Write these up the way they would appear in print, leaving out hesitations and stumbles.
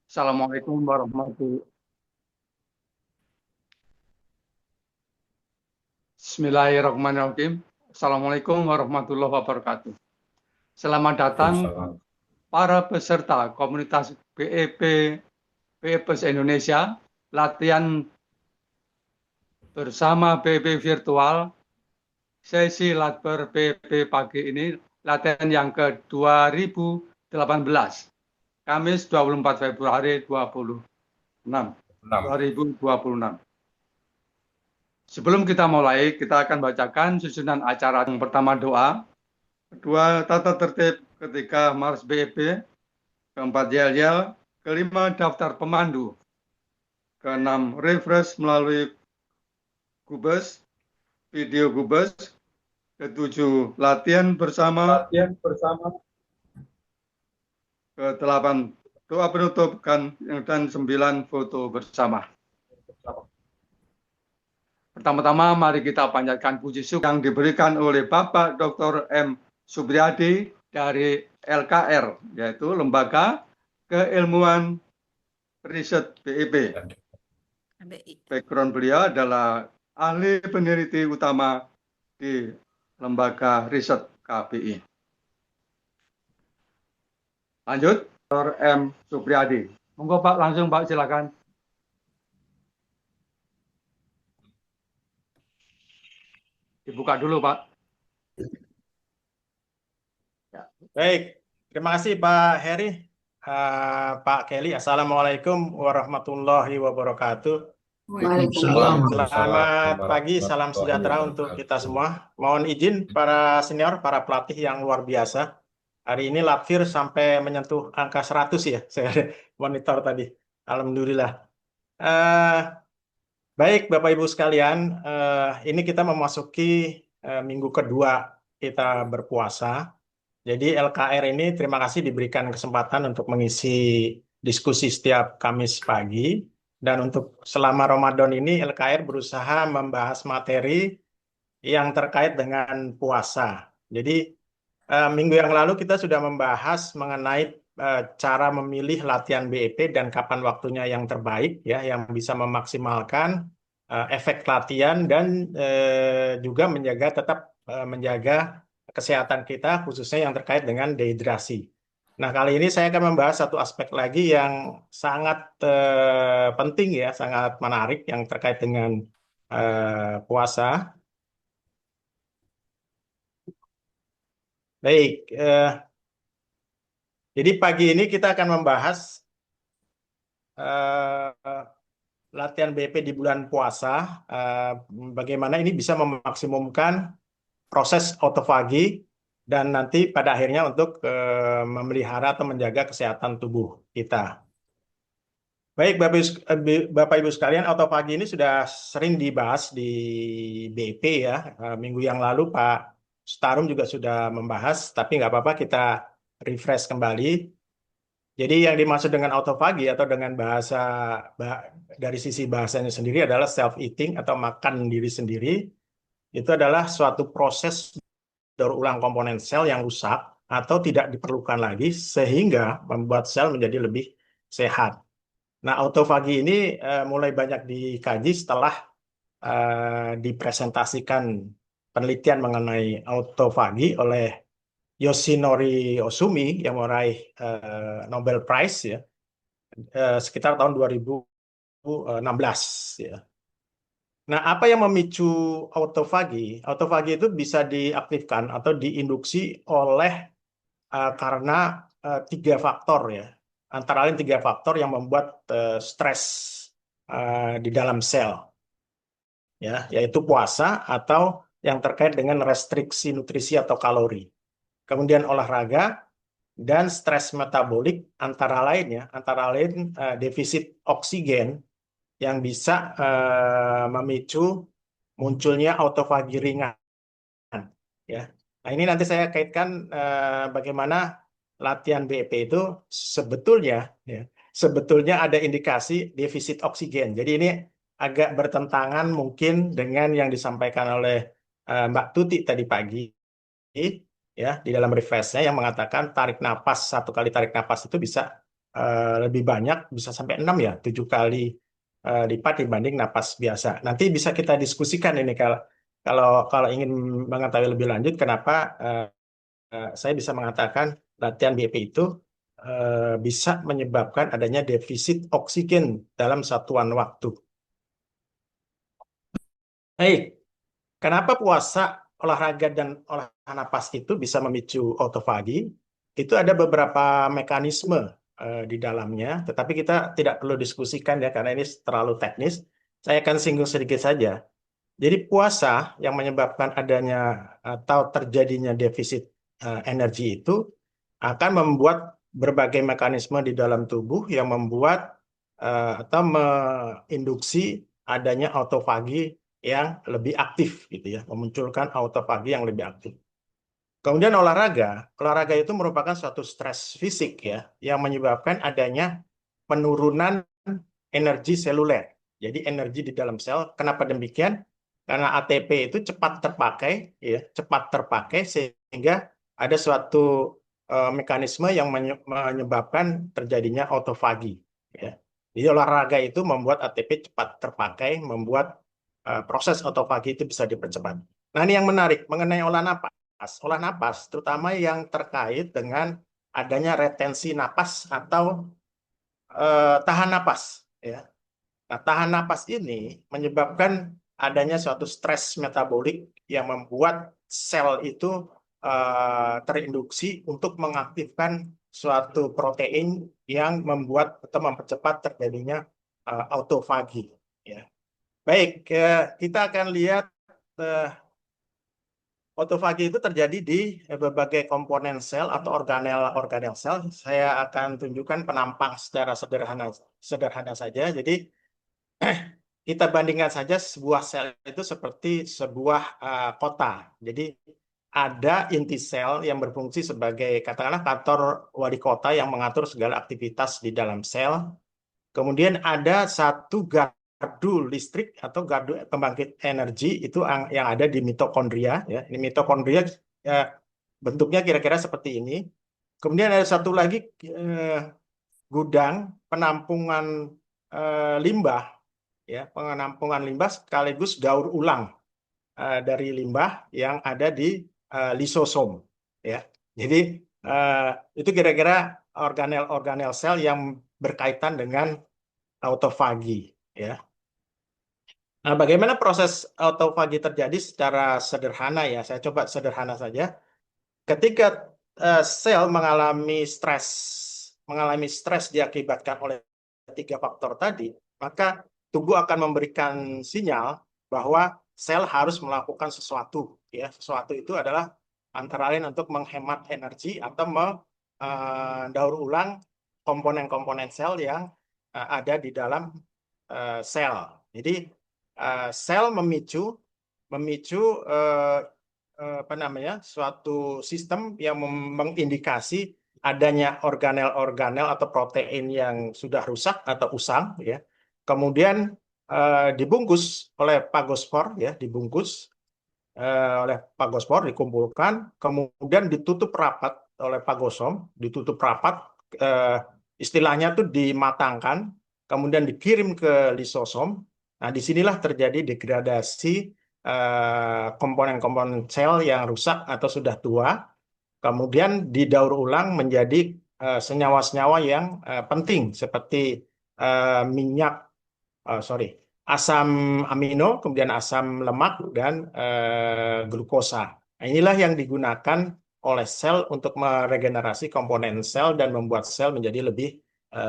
Assalamualaikum warahmatullahi Bismillahirrahmanirrahim. Assalamualaikum warahmatullahi wabarakatuh. Selamat datang Waalaikumsalam. para peserta komunitas BEP Indonesia, latihan bersama BEP virtual, sesi latber BEP pagi ini, latihan yang ke-2018, Kamis 24 Februari 2026. Sebelum kita mulai, kita akan bacakan susunan acara. Yang pertama doa, kedua tata tertib, ketiga Mars BEP, keempat yel-yel, kelima daftar pemandu, keenam refresh melalui Gubes, video Gubes, ketujuh latihan bersama, kedelapan doa penutup, dan 9 foto bersama. Pertama-tama mari kita panjatkan puji syukur yang diberikan oleh Bapak Dr. M. Subriyadi dari LKR, yaitu Lembaga Keilmuan Riset BEP. Background beliau adalah ahli peneliti utama di Lembaga Riset KPI. Lanjut, Dr. M. Subriyadi. Monggo Pak, langsung Pak, silakan. Dibuka dulu Pak. Baik, terima kasih Pak Heri, Pak Kelly. Assalamualaikum warahmatullahi wabarakatuh. Waalaikumsalam. Selamat pagi, salam sejahtera untuk kita semua. Mohon izin para senior, para pelatih yang luar biasa. Hari ini Latvir sampai menyentuh angka 100 ya, saya monitor tadi. Alhamdulillah. Baik Bapak Ibu sekalian, ini kita memasuki minggu kedua kita berpuasa. Jadi LKR ini terima kasih diberikan kesempatan untuk mengisi diskusi setiap Kamis pagi. Dan untuk selama Ramadan ini LKR berusaha membahas materi yang terkait dengan puasa. Jadi minggu yang lalu kita sudah membahas mengenai cara memilih latihan BEP dan kapan waktunya yang terbaik ya, yang bisa memaksimalkan efek latihan dan juga tetap menjaga kesehatan kita, khususnya yang terkait dengan dehidrasi. Nah, kali ini saya akan membahas satu aspek lagi yang sangat penting ya, sangat menarik yang terkait dengan puasa. Baik, jadi pagi ini kita akan membahas latihan BP di bulan puasa, bagaimana ini bisa memaksimumkan proses autofagi dan nanti pada akhirnya untuk memelihara atau menjaga kesehatan tubuh kita. Baik, Bapak Ibu sekalian, autofagi ini sudah sering dibahas di BP ya. Minggu yang lalu Pak Starum juga sudah membahas, tapi nggak apa-apa kita refresh kembali. Jadi yang dimaksud dengan autofagi atau dengan dari sisi bahasanya sendiri adalah self-eating atau makan diri sendiri. Itu adalah suatu proses daur ulang komponen sel yang rusak atau tidak diperlukan lagi sehingga membuat sel menjadi lebih sehat. Nah, autofagi ini mulai banyak dikaji setelah dipresentasikan penelitian mengenai autofagi oleh Yoshinori Ohsumi yang meraih Nobel Prize ya sekitar tahun 2016 ya. Nah, apa yang memicu autofagi? Autofagi itu bisa diaktifkan atau diinduksi oleh karena 3 faktor ya. Antara lain 3 faktor yang membuat stres di dalam sel, ya, yaitu puasa atau yang terkait dengan restriksi nutrisi atau kalori. Kemudian olahraga dan stres metabolik antara lain defisit oksigen yang bisa memicu munculnya autofagi ringan. Ya. Nah, ini nanti saya kaitkan bagaimana latihan BEP itu sebetulnya ada indikasi defisit oksigen. Jadi ini agak bertentangan mungkin dengan yang disampaikan oleh Mbak Tuti tadi pagi ya di dalam refreshnya yang mengatakan satu kali tarik napas itu bisa lebih banyak, bisa sampai 6 ya, 7 kali lipat dibanding napas biasa. Nanti bisa kita diskusikan ini kalau kalau ingin mengetahui lebih lanjut kenapa saya bisa mengatakan latihan BEP itu bisa menyebabkan adanya defisit oksigen dalam satuan waktu. Baik, kenapa puasa, olahraga, dan olah napas itu bisa memicu autofagi? Itu ada beberapa mekanisme di dalamnya, tetapi kita tidak perlu diskusikan ya karena ini terlalu teknis. Saya akan singgung sedikit saja. Jadi puasa yang menyebabkan adanya atau terjadinya defisit energi itu akan membuat berbagai mekanisme di dalam tubuh yang membuat atau menginduksi adanya autofagi yang lebih aktif gitu ya, memunculkan autofagi yang lebih aktif. Kemudian olahraga itu merupakan suatu stres fisik ya, yang menyebabkan adanya penurunan energi seluler. Jadi energi di dalam sel. Kenapa demikian? Karena ATP itu cepat terpakai, ya, cepat terpakai sehingga ada suatu mekanisme yang menyebabkan terjadinya autofagi. Ya. Jadi olahraga itu membuat ATP cepat terpakai, membuat proses autofagi itu bisa dipercepat. Nah ini yang menarik mengenai olah napas. Olah napas, terutama yang terkait dengan adanya retensi napas atau tahan napas. Ya. Nah, tahan napas ini menyebabkan adanya suatu stres metabolik yang membuat sel itu terinduksi untuk mengaktifkan suatu protein yang membuat atau mempercepat terjadinya autofagi. Ya. Baik, kita akan lihat autofagi itu terjadi di berbagai komponen sel atau organel sel. Saya akan tunjukkan penampang secara sederhana saja. Jadi kita bandingkan saja sebuah sel itu seperti sebuah kota. Jadi ada inti sel yang berfungsi sebagai katakanlah kantor wali kota yang mengatur segala aktivitas di dalam sel. Kemudian ada satu gardu listrik atau gardu pembangkit energi itu yang ada di mitokondria. Ya. Ini mitokondria ya, bentuknya kira-kira seperti ini. Kemudian ada satu lagi gudang penampungan limbah, ya, penampungan limbah sekaligus daur ulang dari limbah yang ada di lisosom. Ya. Jadi itu kira-kira organel-organel sel yang berkaitan dengan autofagi. Ya. Nah, bagaimana proses autofagi terjadi secara sederhana ya? Saya coba sederhana saja. Ketika sel mengalami stres diakibatkan oleh 3 faktor tadi, maka tubuh akan memberikan sinyal bahwa sel harus melakukan sesuatu. Ya, sesuatu itu adalah antara lain untuk menghemat energi atau mendaur ulang komponen-komponen sel yang ada di dalam sel. Jadi sel memicu apa namanya suatu sistem yang mengindikasi adanya organel-organel atau protein yang sudah rusak atau usang, ya. Kemudian dibungkus oleh fagospor, ya, oleh fagospor, dikumpulkan, kemudian ditutup rapat oleh fagosom, ditutup rapat, istilahnya tuh dimatangkan, kemudian dikirim ke lisosom. Nah, disinilah terjadi degradasi komponen-komponen sel yang rusak atau sudah tua, kemudian didaur ulang menjadi senyawa-senyawa yang penting seperti asam amino, kemudian asam lemak, dan glukosa. Nah, inilah yang digunakan oleh sel untuk meregenerasi komponen sel dan membuat sel menjadi lebih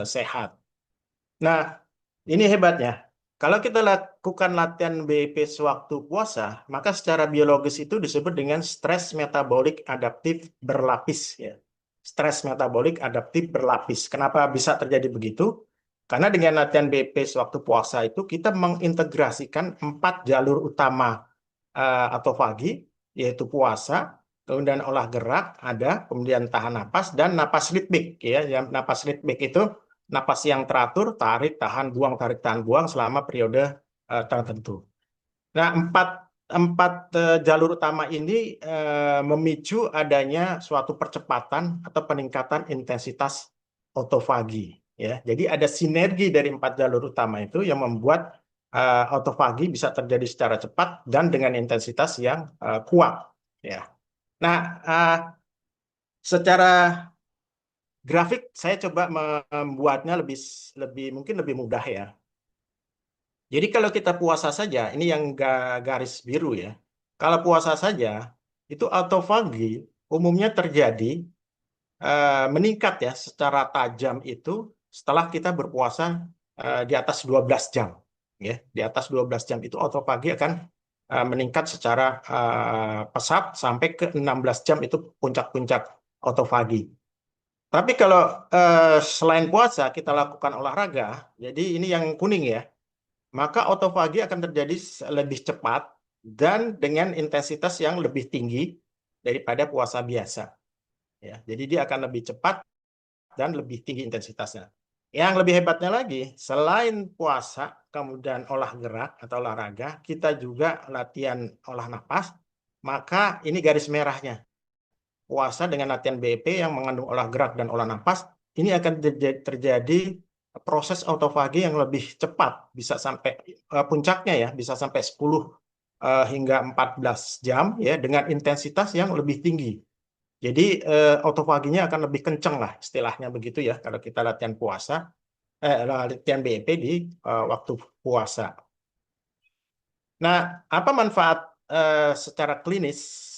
sehat. Nah, ini hebatnya. Kalau kita lakukan latihan BEP sewaktu puasa, maka secara biologis itu disebut dengan stres metabolik adaptif berlapis. Ya. Stres metabolik adaptif berlapis. Kenapa bisa terjadi begitu? Karena dengan latihan BEP sewaktu puasa itu kita mengintegrasikan 4 jalur utama autofagi, yaitu puasa, kemudian olah gerak ada, kemudian tahan napas, dan napas ritmik. Ya. Napas ritmik itu napas yang teratur, tarik, tahan, buang, tarik, tahan, buang selama periode tertentu. Nah, empat jalur utama ini memicu adanya suatu percepatan atau peningkatan intensitas autofagi. ya. Jadi ada sinergi dari 4 jalur utama itu yang membuat autofagi bisa terjadi secara cepat dan dengan intensitas yang kuat, ya. Nah, secara grafik saya coba membuatnya lebih lebih mungkin lebih mudah, ya. Jadi kalau kita puasa saja, ini yang garis biru, ya. Kalau puasa saja, itu autofagi umumnya terjadi meningkat, ya, secara tajam itu setelah kita berpuasa di atas 12 jam. Ya, di atas 12 jam itu autofagi akan meningkat secara pesat sampai ke 16 jam itu puncak-puncak autofagi. Tapi kalau selain puasa kita lakukan olahraga, jadi ini yang kuning, ya, maka autofagi akan terjadi lebih cepat dan dengan intensitas yang lebih tinggi daripada puasa biasa. Ya, jadi dia akan lebih cepat dan lebih tinggi intensitasnya. Yang lebih hebatnya lagi, selain puasa, kemudian olah gerak atau olahraga, kita juga latihan olah napas, maka ini garis merahnya. Puasa dengan latihan BEP yang mengandung olah gerak dan olah napas, ini akan terjadi proses autofagi yang lebih cepat, bisa sampai puncaknya, ya, bisa sampai 10 hingga 14 jam, ya, dengan intensitas yang lebih tinggi. Jadi autofaginya akan lebih kenceng lah istilahnya begitu, ya, kalau kita latihan puasa, latihan BEP di waktu puasa. Nah, apa manfaat secara klinis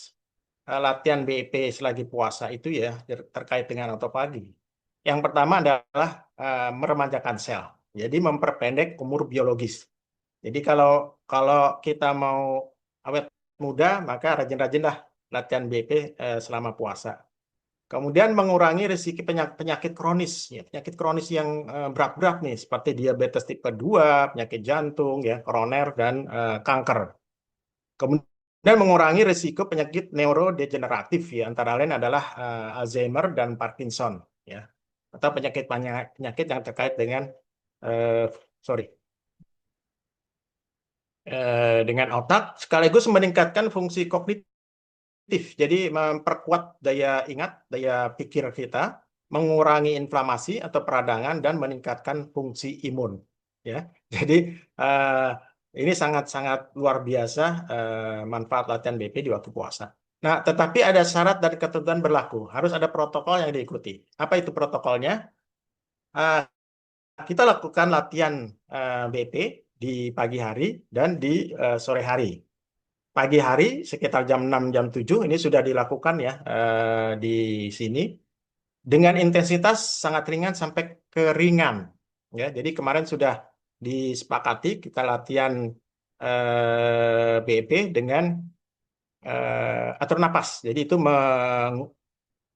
latihan BEP selagi puasa itu, ya, terkait dengan autofagi? Yang pertama adalah meremajakan sel, jadi memperpendek umur biologis. Jadi kalau kalau kita mau awet muda, maka rajin-rajinlah latihan BEP selama puasa. Kemudian mengurangi risiko penyakit kronis, ya, penyakit kronis yang berat-berat nih, seperti diabetes tipe 2, penyakit jantung, ya, koroner, dan kanker. Kemudian mengurangi risiko penyakit neurodegeneratif, ya, antara lain adalah Alzheimer dan Parkinson, ya, atau penyakit yang terkait dengan sorry dengan otak, sekaligus meningkatkan fungsi kognitif. Jadi memperkuat daya ingat, daya pikir kita, mengurangi inflamasi atau peradangan, dan meningkatkan fungsi imun. Ya, jadi ini sangat-sangat luar biasa manfaat latihan BP di waktu puasa. Nah, tetapi ada syarat dan ketentuan berlaku. Harus ada protokol yang diikuti. Apa itu protokolnya? Kita lakukan latihan BP di pagi hari dan di sore hari. Pagi hari sekitar jam 6 jam 7 ini sudah dilakukan, ya, di sini dengan intensitas sangat ringan sampai ke ringan, ya. Jadi kemarin sudah disepakati kita latihan BEP dengan atur napas. Jadi itu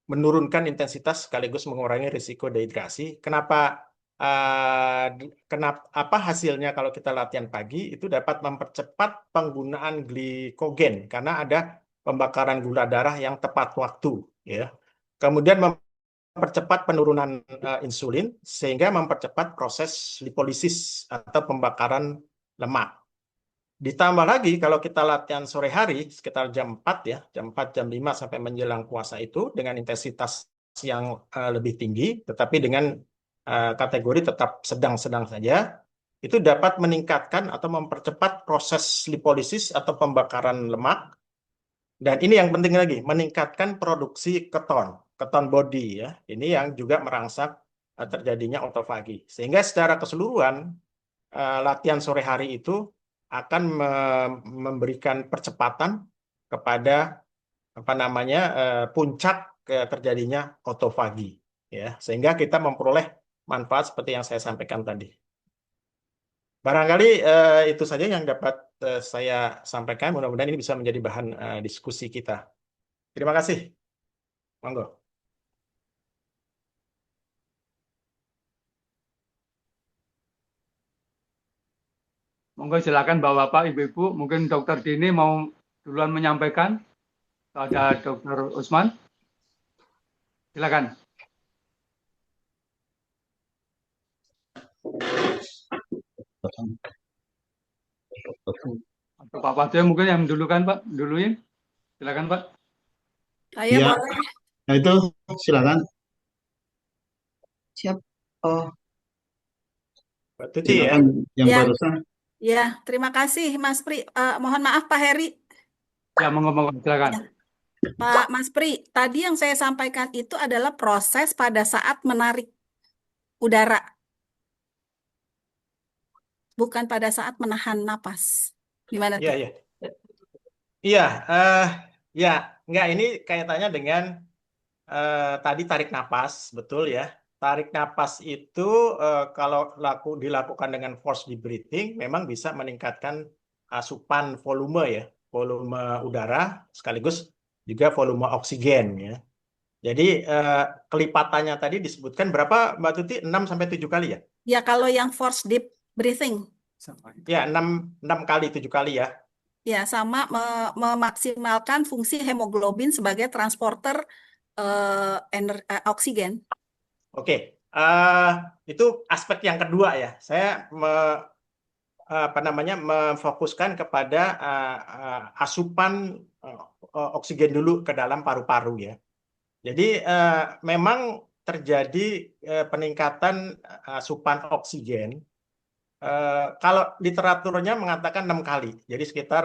menurunkan intensitas sekaligus mengurangi risiko dehidrasi. Kenapa apa hasilnya kalau kita latihan pagi itu dapat mempercepat penggunaan glikogen karena ada pembakaran gula darah yang tepat waktu, ya. Kemudian mempercepat penurunan insulin sehingga mempercepat proses lipolisis atau pembakaran lemak. Ditambah lagi kalau kita latihan sore hari sekitar jam 4, ya, jam 4 jam 5 sampai menjelang puasa itu dengan intensitas yang lebih tinggi tetapi dengan kategori tetap sedang-sedang saja, itu dapat meningkatkan atau mempercepat proses lipolisis atau pembakaran lemak. Dan ini yang penting lagi, meningkatkan produksi keton body, ya. Ini yang juga merangsang terjadinya autofagi. Sehingga secara keseluruhan latihan sore hari itu akan memberikan percepatan kepada apa namanya puncak terjadinya autofagi, ya, sehingga kita memperoleh manfaat seperti yang saya sampaikan tadi. Barangkali itu saja yang dapat saya sampaikan. Mudah-mudahan ini bisa menjadi bahan diskusi kita. Terima kasih. Monggo. Monggo silakan Bapak-bapak, Ibu-ibu, mungkin Dokter Dini mau duluan menyampaikan. Ada Dokter Usman, silakan. Atau Pak Padre mungkin yang dulukan, Pak, duluin, silakan, Pak. Saya Ya, boleh. nah itu silakan. Siap. Oh, Mbak Tuti ya. Silakan yang Ya, barusan. ya, terima kasih Mas Pri. Mohon maaf Pak Heri. Ya, monggo, silakan. Ya. Pak Mas Pri, tadi yang saya sampaikan itu adalah proses pada saat menarik udara, bukan pada saat menahan napas. Gimana Iya, tuh? iya. Iya, ya, enggak, ini kaitannya dengan tadi tarik napas, betul ya. Tarik napas itu kalau dilakukan dengan forced deep breathing memang bisa meningkatkan asupan volume ya, volume udara sekaligus juga volume oksigen ya. Jadi kelipatannya tadi disebutkan berapa Mbak Tuti? 6 sampai 7 kali ya? Ya, kalau yang forced deep breathing. Ya, 6 kali 7 kali ya. Ya, sama memaksimalkan fungsi hemoglobin sebagai transporter oksigen. Oke, itu aspek yang kedua ya. Saya memfokuskan kepada asupan oksigen dulu ke dalam paru-paru ya. Jadi memang terjadi peningkatan asupan oksigen. Kalau literaturnya mengatakan 6 kali, jadi sekitar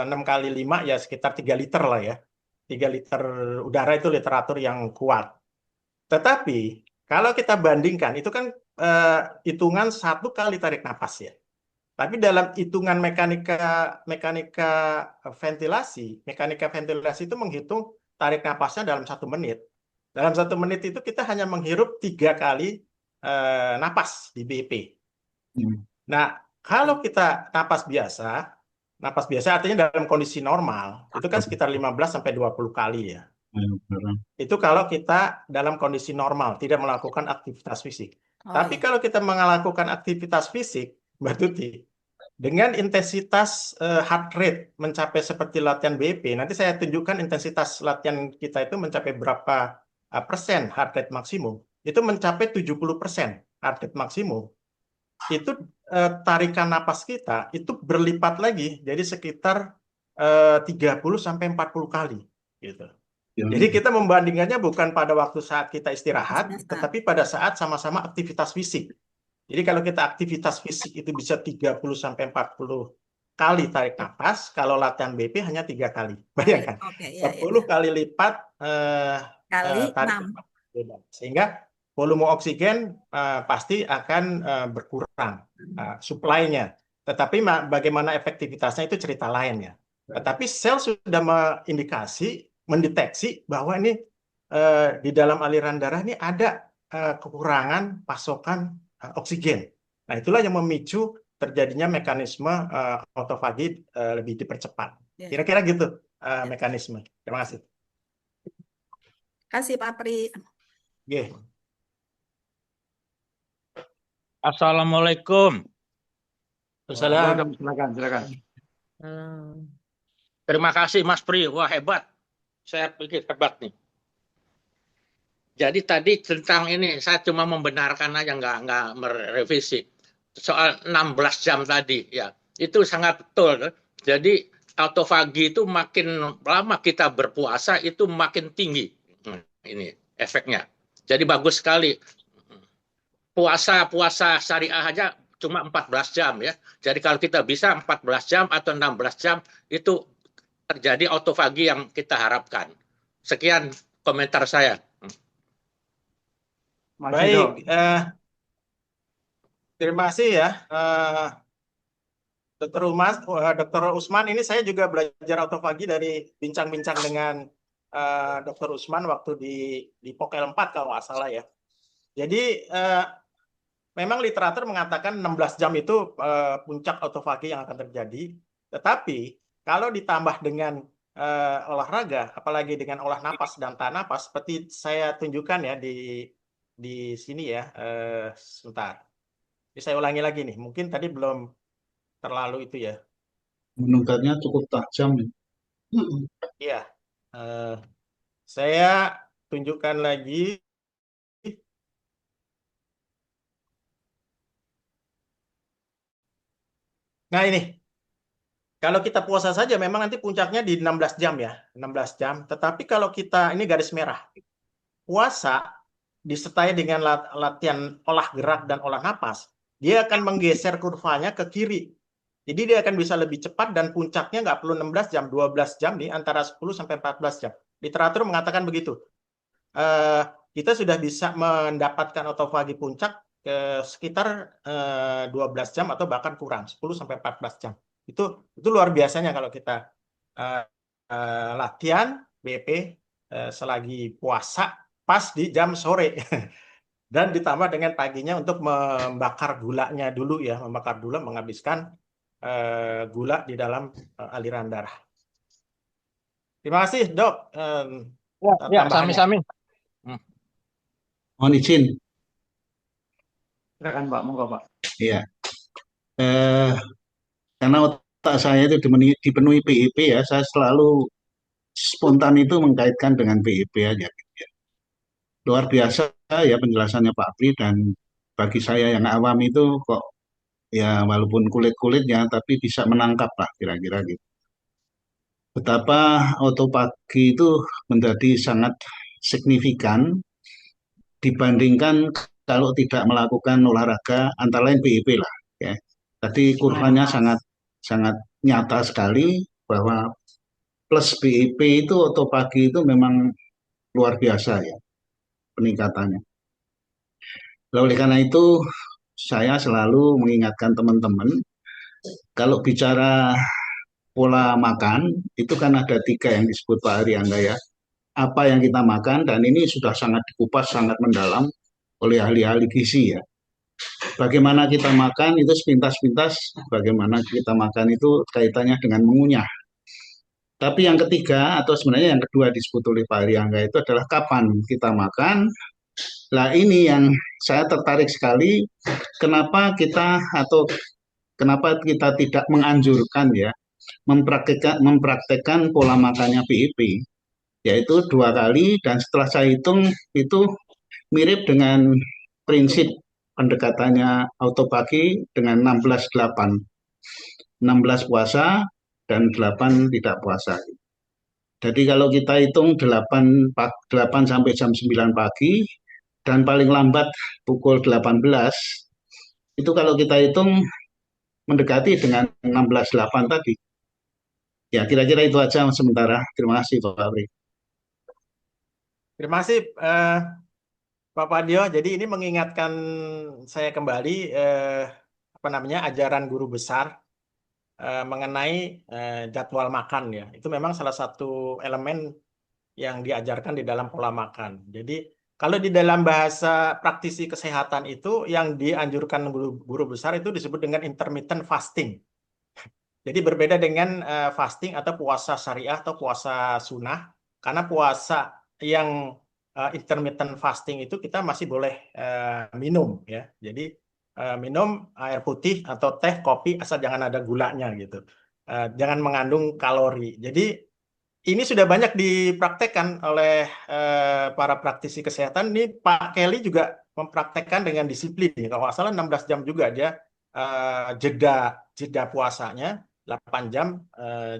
6 kali 5 ya sekitar 3 liter lah ya. 3 liter udara itu literatur yang kuat. Tetapi kalau kita bandingkan, itu kan hitungan 1 kali tarik napas ya. Tapi dalam hitungan mekanika ventilasi itu menghitung tarik napasnya dalam 1 menit. Dalam 1 menit itu kita hanya menghirup 3 kali napas di BEP. Nah, kalau kita napas biasa artinya dalam kondisi normal, itu kan sekitar 15 sampai 20 kali ya. Itu kalau kita dalam kondisi normal, tidak melakukan aktivitas fisik. Tapi kalau kita melakukan aktivitas fisik, Mbak Tuti, dengan intensitas heart rate mencapai seperti latihan BEP, nanti saya tunjukkan intensitas latihan kita itu mencapai berapa persen heart rate maksimum. Itu mencapai 70% heart rate maksimum. Itu tarikan napas kita itu berlipat lagi, jadi sekitar 30 sampai 40 kali gitu. Jadi kita membandingkannya bukan pada waktu saat kita istirahat, tetapi pada saat sama-sama aktivitas fisik. Jadi kalau kita aktivitas fisik itu bisa 30 sampai 40 kali tarik nafas, kalau latihan BP hanya 3 kali. Bayangkan, 10 kali lipat tarik nafas. Sehingga volume oksigen pasti akan berkurang suplainya. Tetapi bagaimana efektivitasnya itu cerita lain ya. Tetapi sel sudah mendeteksi bahwa ini di dalam aliran darah ini ada kekurangan pasokan oksigen. Nah, itulah yang memicu terjadinya mekanisme autofagi lebih dipercepat. Kira-kira gitu mekanisme. Terima kasih. Terima kasih Pak Pri. Yeah. Assalamualaikum. Silakan. Terima kasih Mas Pri. Wah, hebat. Saya pikir hebat nih. Jadi tadi tentang ini saya cuma membenarkan aja, nggak merevisi soal 16 jam tadi ya. Itu sangat betul. Jadi autofagi itu makin lama kita berpuasa itu makin tinggi. Ini efeknya. Jadi bagus sekali. Puasa syariah aja cuma 14 jam ya. Jadi kalau kita bisa 14 jam atau 16 jam itu terjadi autofagi yang kita harapkan. Sekian komentar saya. Baik, terima kasih ya, Dr. Usman. Ini saya juga belajar autofagi dari bincang-bincang dengan Dr. Usman waktu di Pokel 4 kalau nggak salah ya. Jadi memang literatur mengatakan 16 jam itu puncak autofagi yang akan terjadi. Tetapi kalau ditambah dengan olahraga, apalagi dengan olah napas dan tahan napas, seperti saya tunjukkan ya di sini ya, sebentar. Jadi saya ulangi lagi nih, mungkin tadi belum terlalu itu ya. Meningkatnya cukup tajam ya. Iya, saya tunjukkan lagi. Nah ini, kalau kita puasa saja memang nanti puncaknya di 16 jam ya, 16 jam. Tetapi kalau kita, ini garis merah, puasa disertai dengan latihan olah gerak dan olah napas, dia akan menggeser kurvanya ke kiri. Jadi dia akan bisa lebih cepat dan puncaknya nggak perlu 16 jam, 12 jam nih, antara 10 sampai 14 jam. Literatur mengatakan begitu. Kita sudah bisa mendapatkan autofagi puncak sekitar 12 jam atau bahkan kurang, 10 sampai 14 jam. Itu luar biasanya kalau kita latihan BEP selagi puasa pas di jam sore. Dan ditambah dengan paginya untuk membakar gulanya dulu ya, membakar gula, menghabiskan gula di dalam aliran darah. Terima kasih, Dok. Ya, Tambahannya. sami-sami. Mohon izin. Silakan Pak, monggo Pak. Iya. Karena otak saya itu dipenuhi PEP ya, saya selalu spontan itu mengkaitkan dengan PEP aja. Gitu ya. Luar biasa ya penjelasannya Pak Pri, dan bagi saya yang awam itu kok ya walaupun kulit-kulitnya tapi bisa menangkap lah kira-kira gitu. Betapa autopagi itu menjadi sangat signifikan dibandingkan kalau tidak melakukan olahraga antara lain PEP lah ya. Tadi kurvanya sangat nyata sekali bahwa plus PEP itu autopagi itu memang luar biasa ya peningkatannya. Oleh karena itu saya selalu mengingatkan teman-teman kalau bicara pola makan itu kan ada 3 yang disebut Pak Arianda ya. Apa yang kita makan, dan ini sudah sangat dikupas sangat mendalam oleh ahli-ahli gizi ya. Bagaimana kita makan itu sepintas-pintas, bagaimana kita makan itu kaitannya dengan mengunyah. Tapi yang ketiga atau sebenarnya yang kedua disebut oleh Pak Arianda itu adalah kapan kita makan. Nah ini yang saya tertarik sekali, kenapa kita tidak menganjurkan ya mempraktekkan pola makannya PEP, yaitu 2 kali, dan setelah saya hitung itu mirip dengan prinsip pendekatannya autopagi dengan 16-8. 16 puasa dan 8 tidak puasa. Jadi kalau kita hitung 8 sampai jam 9 pagi dan paling lambat pukul 18, itu kalau kita hitung mendekati dengan 16-8 tadi. Ya, kira-kira itu aja sementara. Terima kasih, Pak Fabri. Terima kasih, Pak Padio. Jadi ini mengingatkan saya kembali ajaran guru besar mengenai jadwal makan ya. Itu memang salah satu elemen yang diajarkan di dalam pola makan. Jadi kalau di dalam bahasa praktisi kesehatan itu yang dianjurkan guru besar itu disebut dengan intermittent fasting. Jadi berbeda dengan fasting atau puasa syariah atau puasa sunnah, karena puasa yang intermittent fasting itu kita masih boleh minum ya. Jadi minum air putih atau teh, kopi asal jangan ada gulanya gitu. Jangan mengandung kalori. Jadi ini sudah banyak dipraktekkan oleh para praktisi kesehatan. Ini Pak Kelly juga mempraktekkan dengan disiplin. Kalau nggak salah 16 jam juga dia jeda puasanya, 8 jam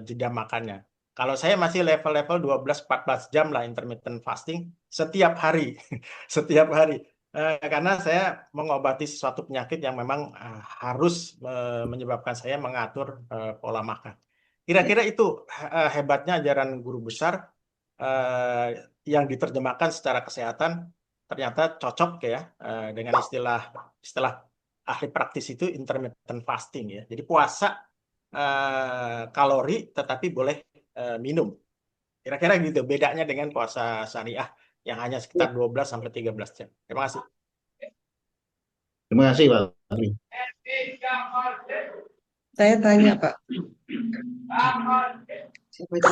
jeda makannya. Kalau saya masih level-level 12-14 jam lah intermittent fasting setiap hari. Setiap hari. Karena saya mengobati sesuatu penyakit yang memang harus menyebabkan saya mengatur pola makan. Kira-kira itu hebatnya ajaran guru besar yang diterjemahkan secara kesehatan ternyata cocok ya dengan istilah ahli praktis itu intermittent fasting ya. Jadi puasa kalori tetapi boleh minum. Kira-kira gitu bedanya dengan puasa syariah yang hanya sekitar 12 sampai 13 jam. Terima kasih. Terima kasih, Pak Fabri. Saya tanya, Pak.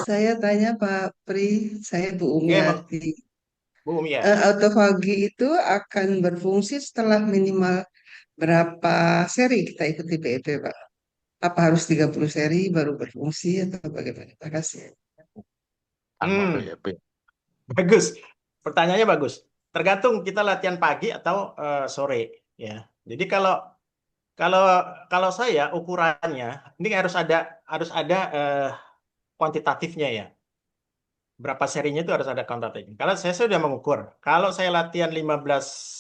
Saya tanya, Pak Pri, saya Bu Umiati. Bu Umi ya. Autofagi itu akan berfungsi setelah minimal berapa seri kita ikuti PEP, Pak? Apa harus 30 seri baru berfungsi atau bagaimana? Terima kasih. Bagus. Pertanyaannya bagus. Tergantung kita latihan pagi atau sore ya. Jadi kalau saya ukurannya ini harus ada kuantitatifnya ya. Berapa serinya itu harus ada kuantitatifnya. Kalau saya sudah mengukur, kalau saya latihan 15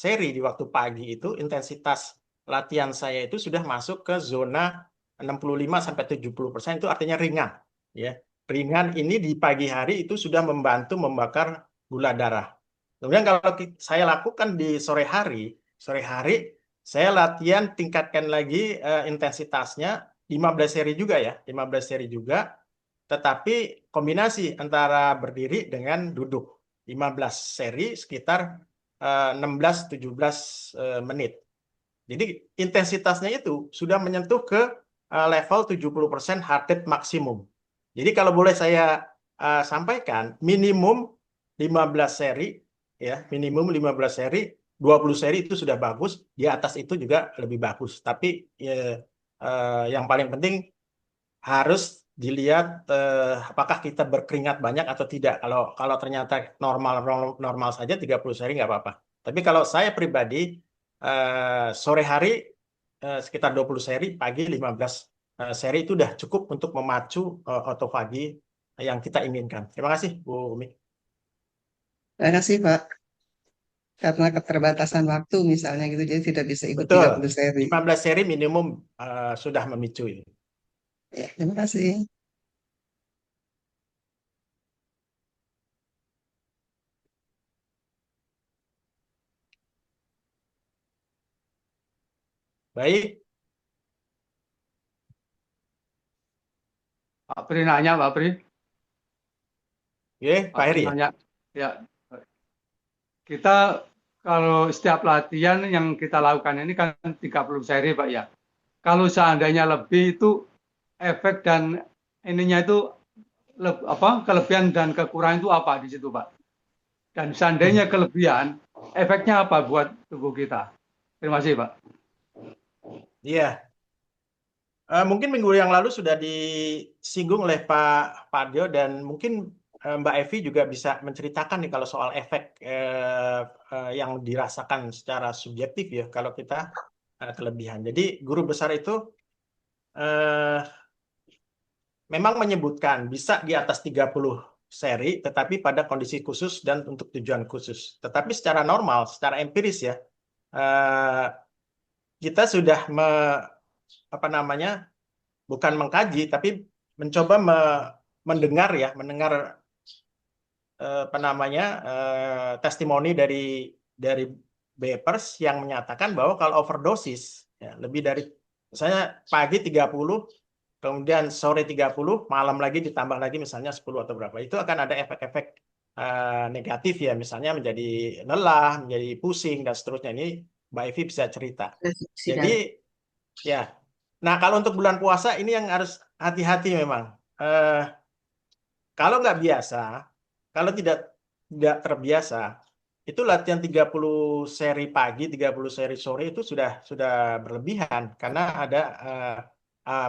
seri di waktu pagi itu intensitas latihan saya itu sudah masuk ke zona 65-70%, itu artinya ringan. Ya, ringan ini di pagi hari itu sudah membantu membakar gula darah. Kemudian kalau saya lakukan di sore hari saya latihan tingkatkan lagi intensitasnya 15 seri juga ya, 15 seri juga, tetapi kombinasi antara berdiri dengan duduk. 15 seri sekitar 16-17 menit. Jadi intensitasnya itu sudah menyentuh ke level 70% heart rate maksimum. Jadi kalau boleh saya sampaikan, minimum 15 seri, ya, minimum 15 seri, 20 seri itu sudah bagus, di atas itu juga lebih bagus. Tapi yang paling penting harus dilihat apakah kita berkeringat banyak atau tidak. Kalau ternyata normal saja 30 seri nggak apa-apa. Tapi kalau saya pribadi sore hari sekitar 20 seri, pagi 15 seri itu udah cukup untuk memacu otofagi yang kita inginkan. Terima kasih, Bu Umi. Terima kasih, Pak. Karena keterbatasan waktu misalnya gitu, jadi tidak bisa ikut Betul, 30 seri. 15 seri minimum sudah memicu ini. Ya, terima kasih. Baik, Pak Pri nanya, Pak Pri. oke, Pak Pak Pri Heri ya. nanya. Ya, kita kalau setiap latihan yang kita lakukan ini kan 30 seri, Pak ya. Kalau seandainya lebih itu efek dan ininya itu kelebihan dan kekurangan itu apa di situ, Pak? Dan seandainya kelebihan, efeknya apa buat tubuh kita? Terima kasih, Pak. Iya. Mungkin minggu yang lalu sudah disinggung oleh Pak Pardio dan mungkin Mbak Evi juga bisa menceritakan nih kalau soal efek yang dirasakan secara subjektif ya kalau kita kelebihan. Jadi guru besar itu memang menyebutkan bisa di atas 30 seri tetapi pada kondisi khusus dan untuk tujuan khusus. Tetapi secara normal, secara empiris ya, kita sudah bukan mengkaji tapi mencoba mendengar testimoni dari Bepers yang menyatakan bahwa kalau overdosis ya, lebih dari misalnya pagi 30, kemudian sore 30, malam lagi ditambah lagi misalnya 10 atau berapa, itu akan ada efek-efek negatif ya, misalnya menjadi lelah, menjadi pusing dan seterusnya. Ini Mbak Evi bisa cerita. Jadi ya, nah kalau untuk bulan puasa ini yang harus hati-hati memang. Kalau nggak biasa, kalau tidak terbiasa, itu latihan 30 seri pagi, 30 seri sore itu sudah berlebihan karena ada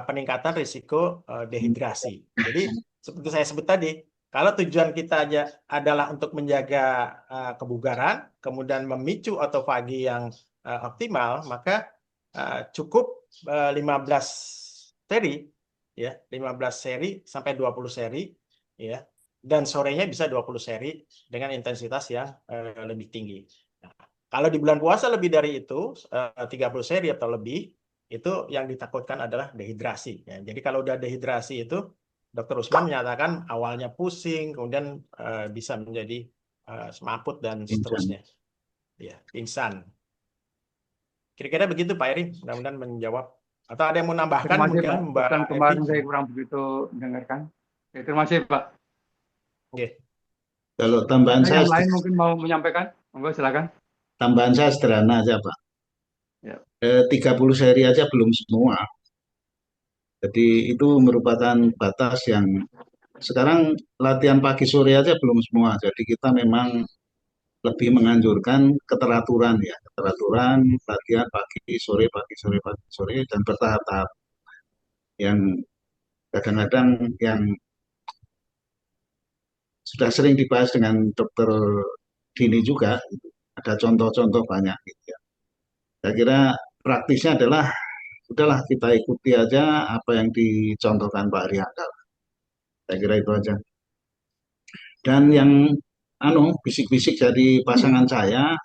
peningkatan risiko dehidrasi. Jadi seperti saya sebut tadi, kalau tujuan kita aja adalah untuk menjaga kebugaran, kemudian memicu otofagi yang optimal, maka cukup 15 seri ya, 15 seri sampai 20 seri ya. Dan sorenya bisa 20 seri dengan intensitas yang lebih tinggi. Nah, kalau di bulan puasa lebih dari itu 30 seri atau lebih, itu yang ditakutkan adalah dehidrasi ya. Jadi kalau udah dehidrasi itu Dr. Usman menyatakan awalnya pusing, kemudian bisa menjadi semaput dan seterusnya. Ya, pingsan. Kira-kira begitu Pak Eri, mudah-mudahan menjawab. Atau ada yang mau nambahkan Terima kasih, mungkin Pak. Mbak Dan Evi? kemarin saya kurang begitu mendengarkan. Oke, terima kasih, Pak. Oke. Kalau tambahan saya, Yang lain mungkin mau menyampaikan, monggo silakan. tambahan saya sederhana aja Pak. Ya. 30 seri aja belum semua. Jadi itu merupakan batas yang sekarang latihan pagi sore aja belum semua. Jadi kita memang lebih menganjurkan keteraturan ya, keteraturan latihan pagi sore dan bertahap-tahap. Yang kadang-kadang yang sudah sering dibahas dengan dokter Dini juga, ada contoh-contoh banyak gitu ya. Saya kira praktisnya adalah udahlah kita ikuti aja apa yang dicontohkan Pak Arianda. Saya kira itu aja. Dan yang bisik-bisik dari pasangan saya,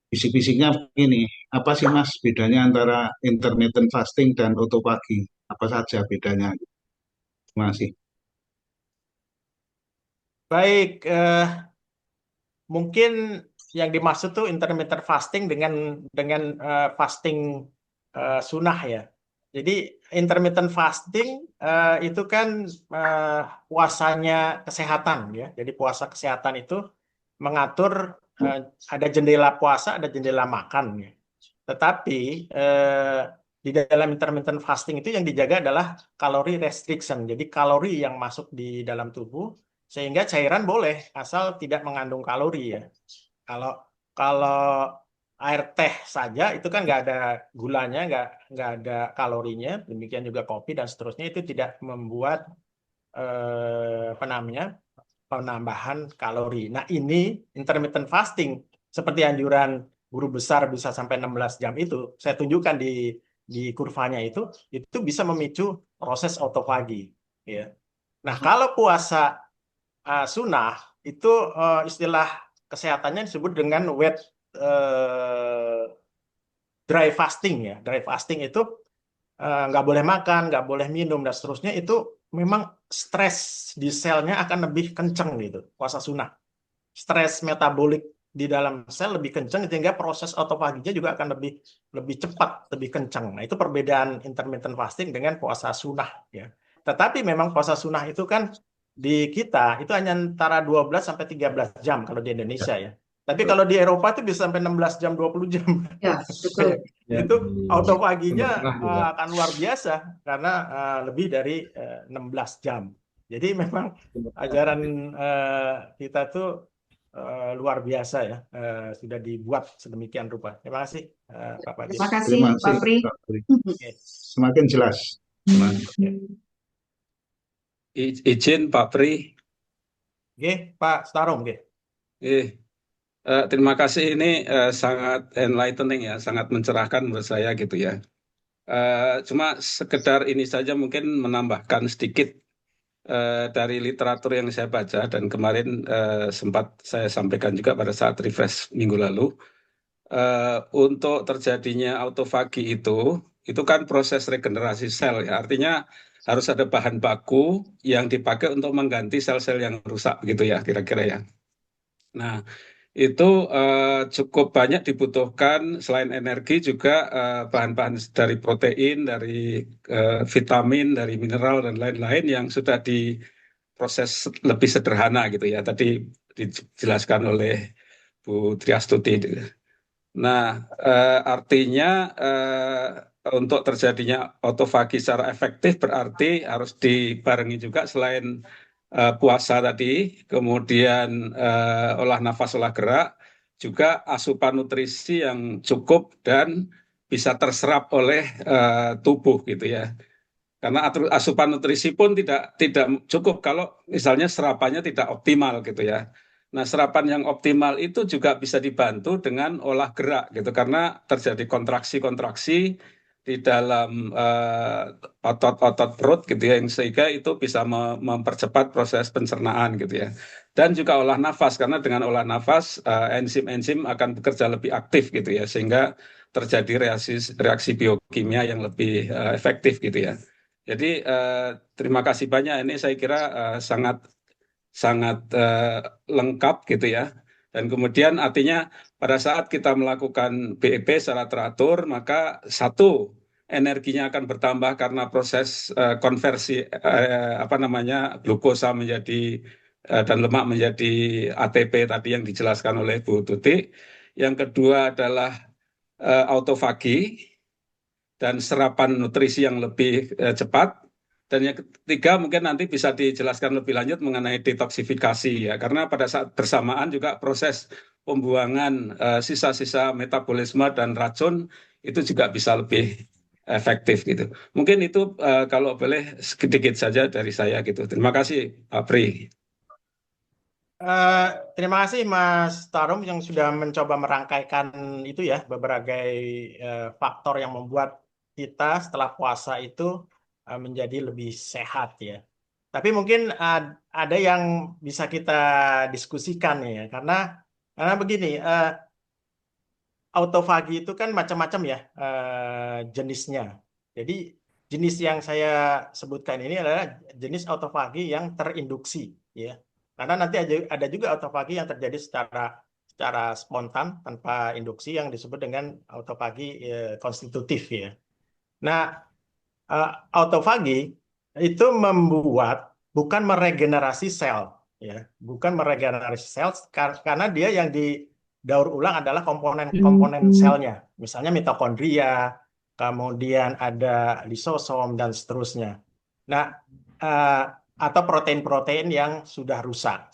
bisik-bisiknya begini, apa sih Mas bedanya antara intermittent fasting dan autophagy? Apa saja bedanya? Terima kasih. Baik, mungkin yang dimaksud tuh intermittent fasting dengan fasting sunnah ya. Jadi intermittent fasting itu kan puasanya kesehatan ya. Jadi puasa kesehatan itu mengatur ada jendela puasa, ada jendela makan ya. Tetapi di dalam intermittent fasting itu yang dijaga adalah kalori restriction. Jadi kalori yang masuk di dalam tubuh sehingga cairan boleh asal tidak mengandung kalori ya. Kalau kalau air teh saja itu kan nggak ada gulanya, nggak ada kalorinya. Demikian juga kopi dan seterusnya itu tidak membuat apa namanya penambahan kalori. Nah ini intermittent fasting seperti anjuran guru besar bisa sampai 16 jam itu saya tunjukkan di kurvanya itu bisa memicu proses autofagi. Ya. Nah kalau puasa sunnah itu istilah kesehatannya disebut dengan wet dry fasting ya. Dry fasting itu nggak boleh makan, nggak boleh minum dan seterusnya itu memang stres di selnya akan lebih kenceng gitu. Puasa sunnah, stres metabolik di dalam sel lebih kenceng sehingga proses autofaginya juga akan lebih cepat, lebih kenceng. Nah itu perbedaan intermittent fasting dengan puasa sunnah ya. Tetapi memang puasa sunnah itu kan di kita itu hanya antara 12 sampai 13 jam kalau di Indonesia ya. Tapi kalau di Eropa itu bisa sampai 16 jam, 20 jam. Ya, betul. Itu autofaginya Timur Tengah juga. akan luar biasa karena lebih dari 16 jam. Jadi memang ajaran kita tuh luar biasa ya, sudah dibuat sedemikian rupa. Terima kasih Pak Fadil. Terima kasih, Terima Pak kasih, Pri. Pak Pri. Oke. Semakin jelas. Terima kasih. Izin Pak Pri. Oke, Pak Starom, oke. Terima kasih, ini sangat enlightening ya, sangat mencerahkan menurut saya gitu ya. Cuma sekedar ini saja mungkin menambahkan sedikit dari literatur yang saya baca dan kemarin sempat saya sampaikan juga pada saat refresh minggu lalu. Untuk terjadinya autofagi itu kan proses regenerasi sel ya, artinya harus ada bahan baku yang dipakai untuk mengganti sel-sel yang rusak gitu ya kira-kira ya. Nah, itu cukup banyak dibutuhkan selain energi juga bahan-bahan dari protein, dari vitamin, dari mineral dan lain-lain yang sudah diproses lebih sederhana gitu ya. Tadi dijelaskan oleh Bu Triastuti. Nah, artinya untuk terjadinya autofagi secara efektif berarti harus dibarengi juga selain puasa tadi, kemudian olah nafas, olah gerak, juga asupan nutrisi yang cukup dan bisa terserap oleh tubuh gitu ya. Karena asupan nutrisi pun tidak cukup kalau misalnya serapannya tidak optimal gitu ya. Nah, serapan yang optimal itu juga bisa dibantu dengan olah gerak gitu karena terjadi kontraksi-kontraksi di dalam otot-otot perut gitu ya, yang sehingga itu bisa mempercepat proses pencernaan gitu ya. Dan juga olah nafas karena dengan olah nafas enzim-enzim akan bekerja lebih aktif gitu ya, sehingga terjadi reaksi biokimia yang lebih efektif gitu ya. Jadi terima kasih banyak, ini saya kira sangat lengkap gitu ya. Dan kemudian artinya pada saat kita melakukan BEP secara teratur, maka satu, energinya akan bertambah karena proses konversi glukosa menjadi dan lemak menjadi ATP tadi yang dijelaskan oleh Bu Tuti. Yang kedua adalah autofagi dan serapan nutrisi yang lebih cepat. Dan yang ketiga mungkin nanti bisa dijelaskan lebih lanjut mengenai detoksifikasi ya, karena pada saat bersamaan juga proses pembuangan sisa-sisa metabolisme dan racun itu juga bisa lebih efektif gitu. Mungkin itu kalau boleh sedikit saja dari saya gitu. Terima kasih Pak Pri. Terima kasih Mas Tarum yang sudah mencoba merangkaikan itu ya, beberapa faktor yang membuat kita setelah puasa itu menjadi lebih sehat ya. Tapi mungkin ada yang bisa kita diskusikan ya, karena begini, autofagi itu kan macam-macam ya jenisnya. Jadi jenis yang saya sebutkan ini adalah jenis autofagi yang terinduksi, ya. Karena nanti ada juga autofagi yang terjadi secara spontan tanpa induksi yang disebut dengan autofagi konstitutif, ya. Nah, autofagi itu bukan meregenerasi sel, ya, bukan meregenerasi sel karena dia yang didaur ulang adalah komponen-komponen selnya, misalnya mitokondria, kemudian ada lisosom dan seterusnya. Nah, atau protein-protein yang sudah rusak.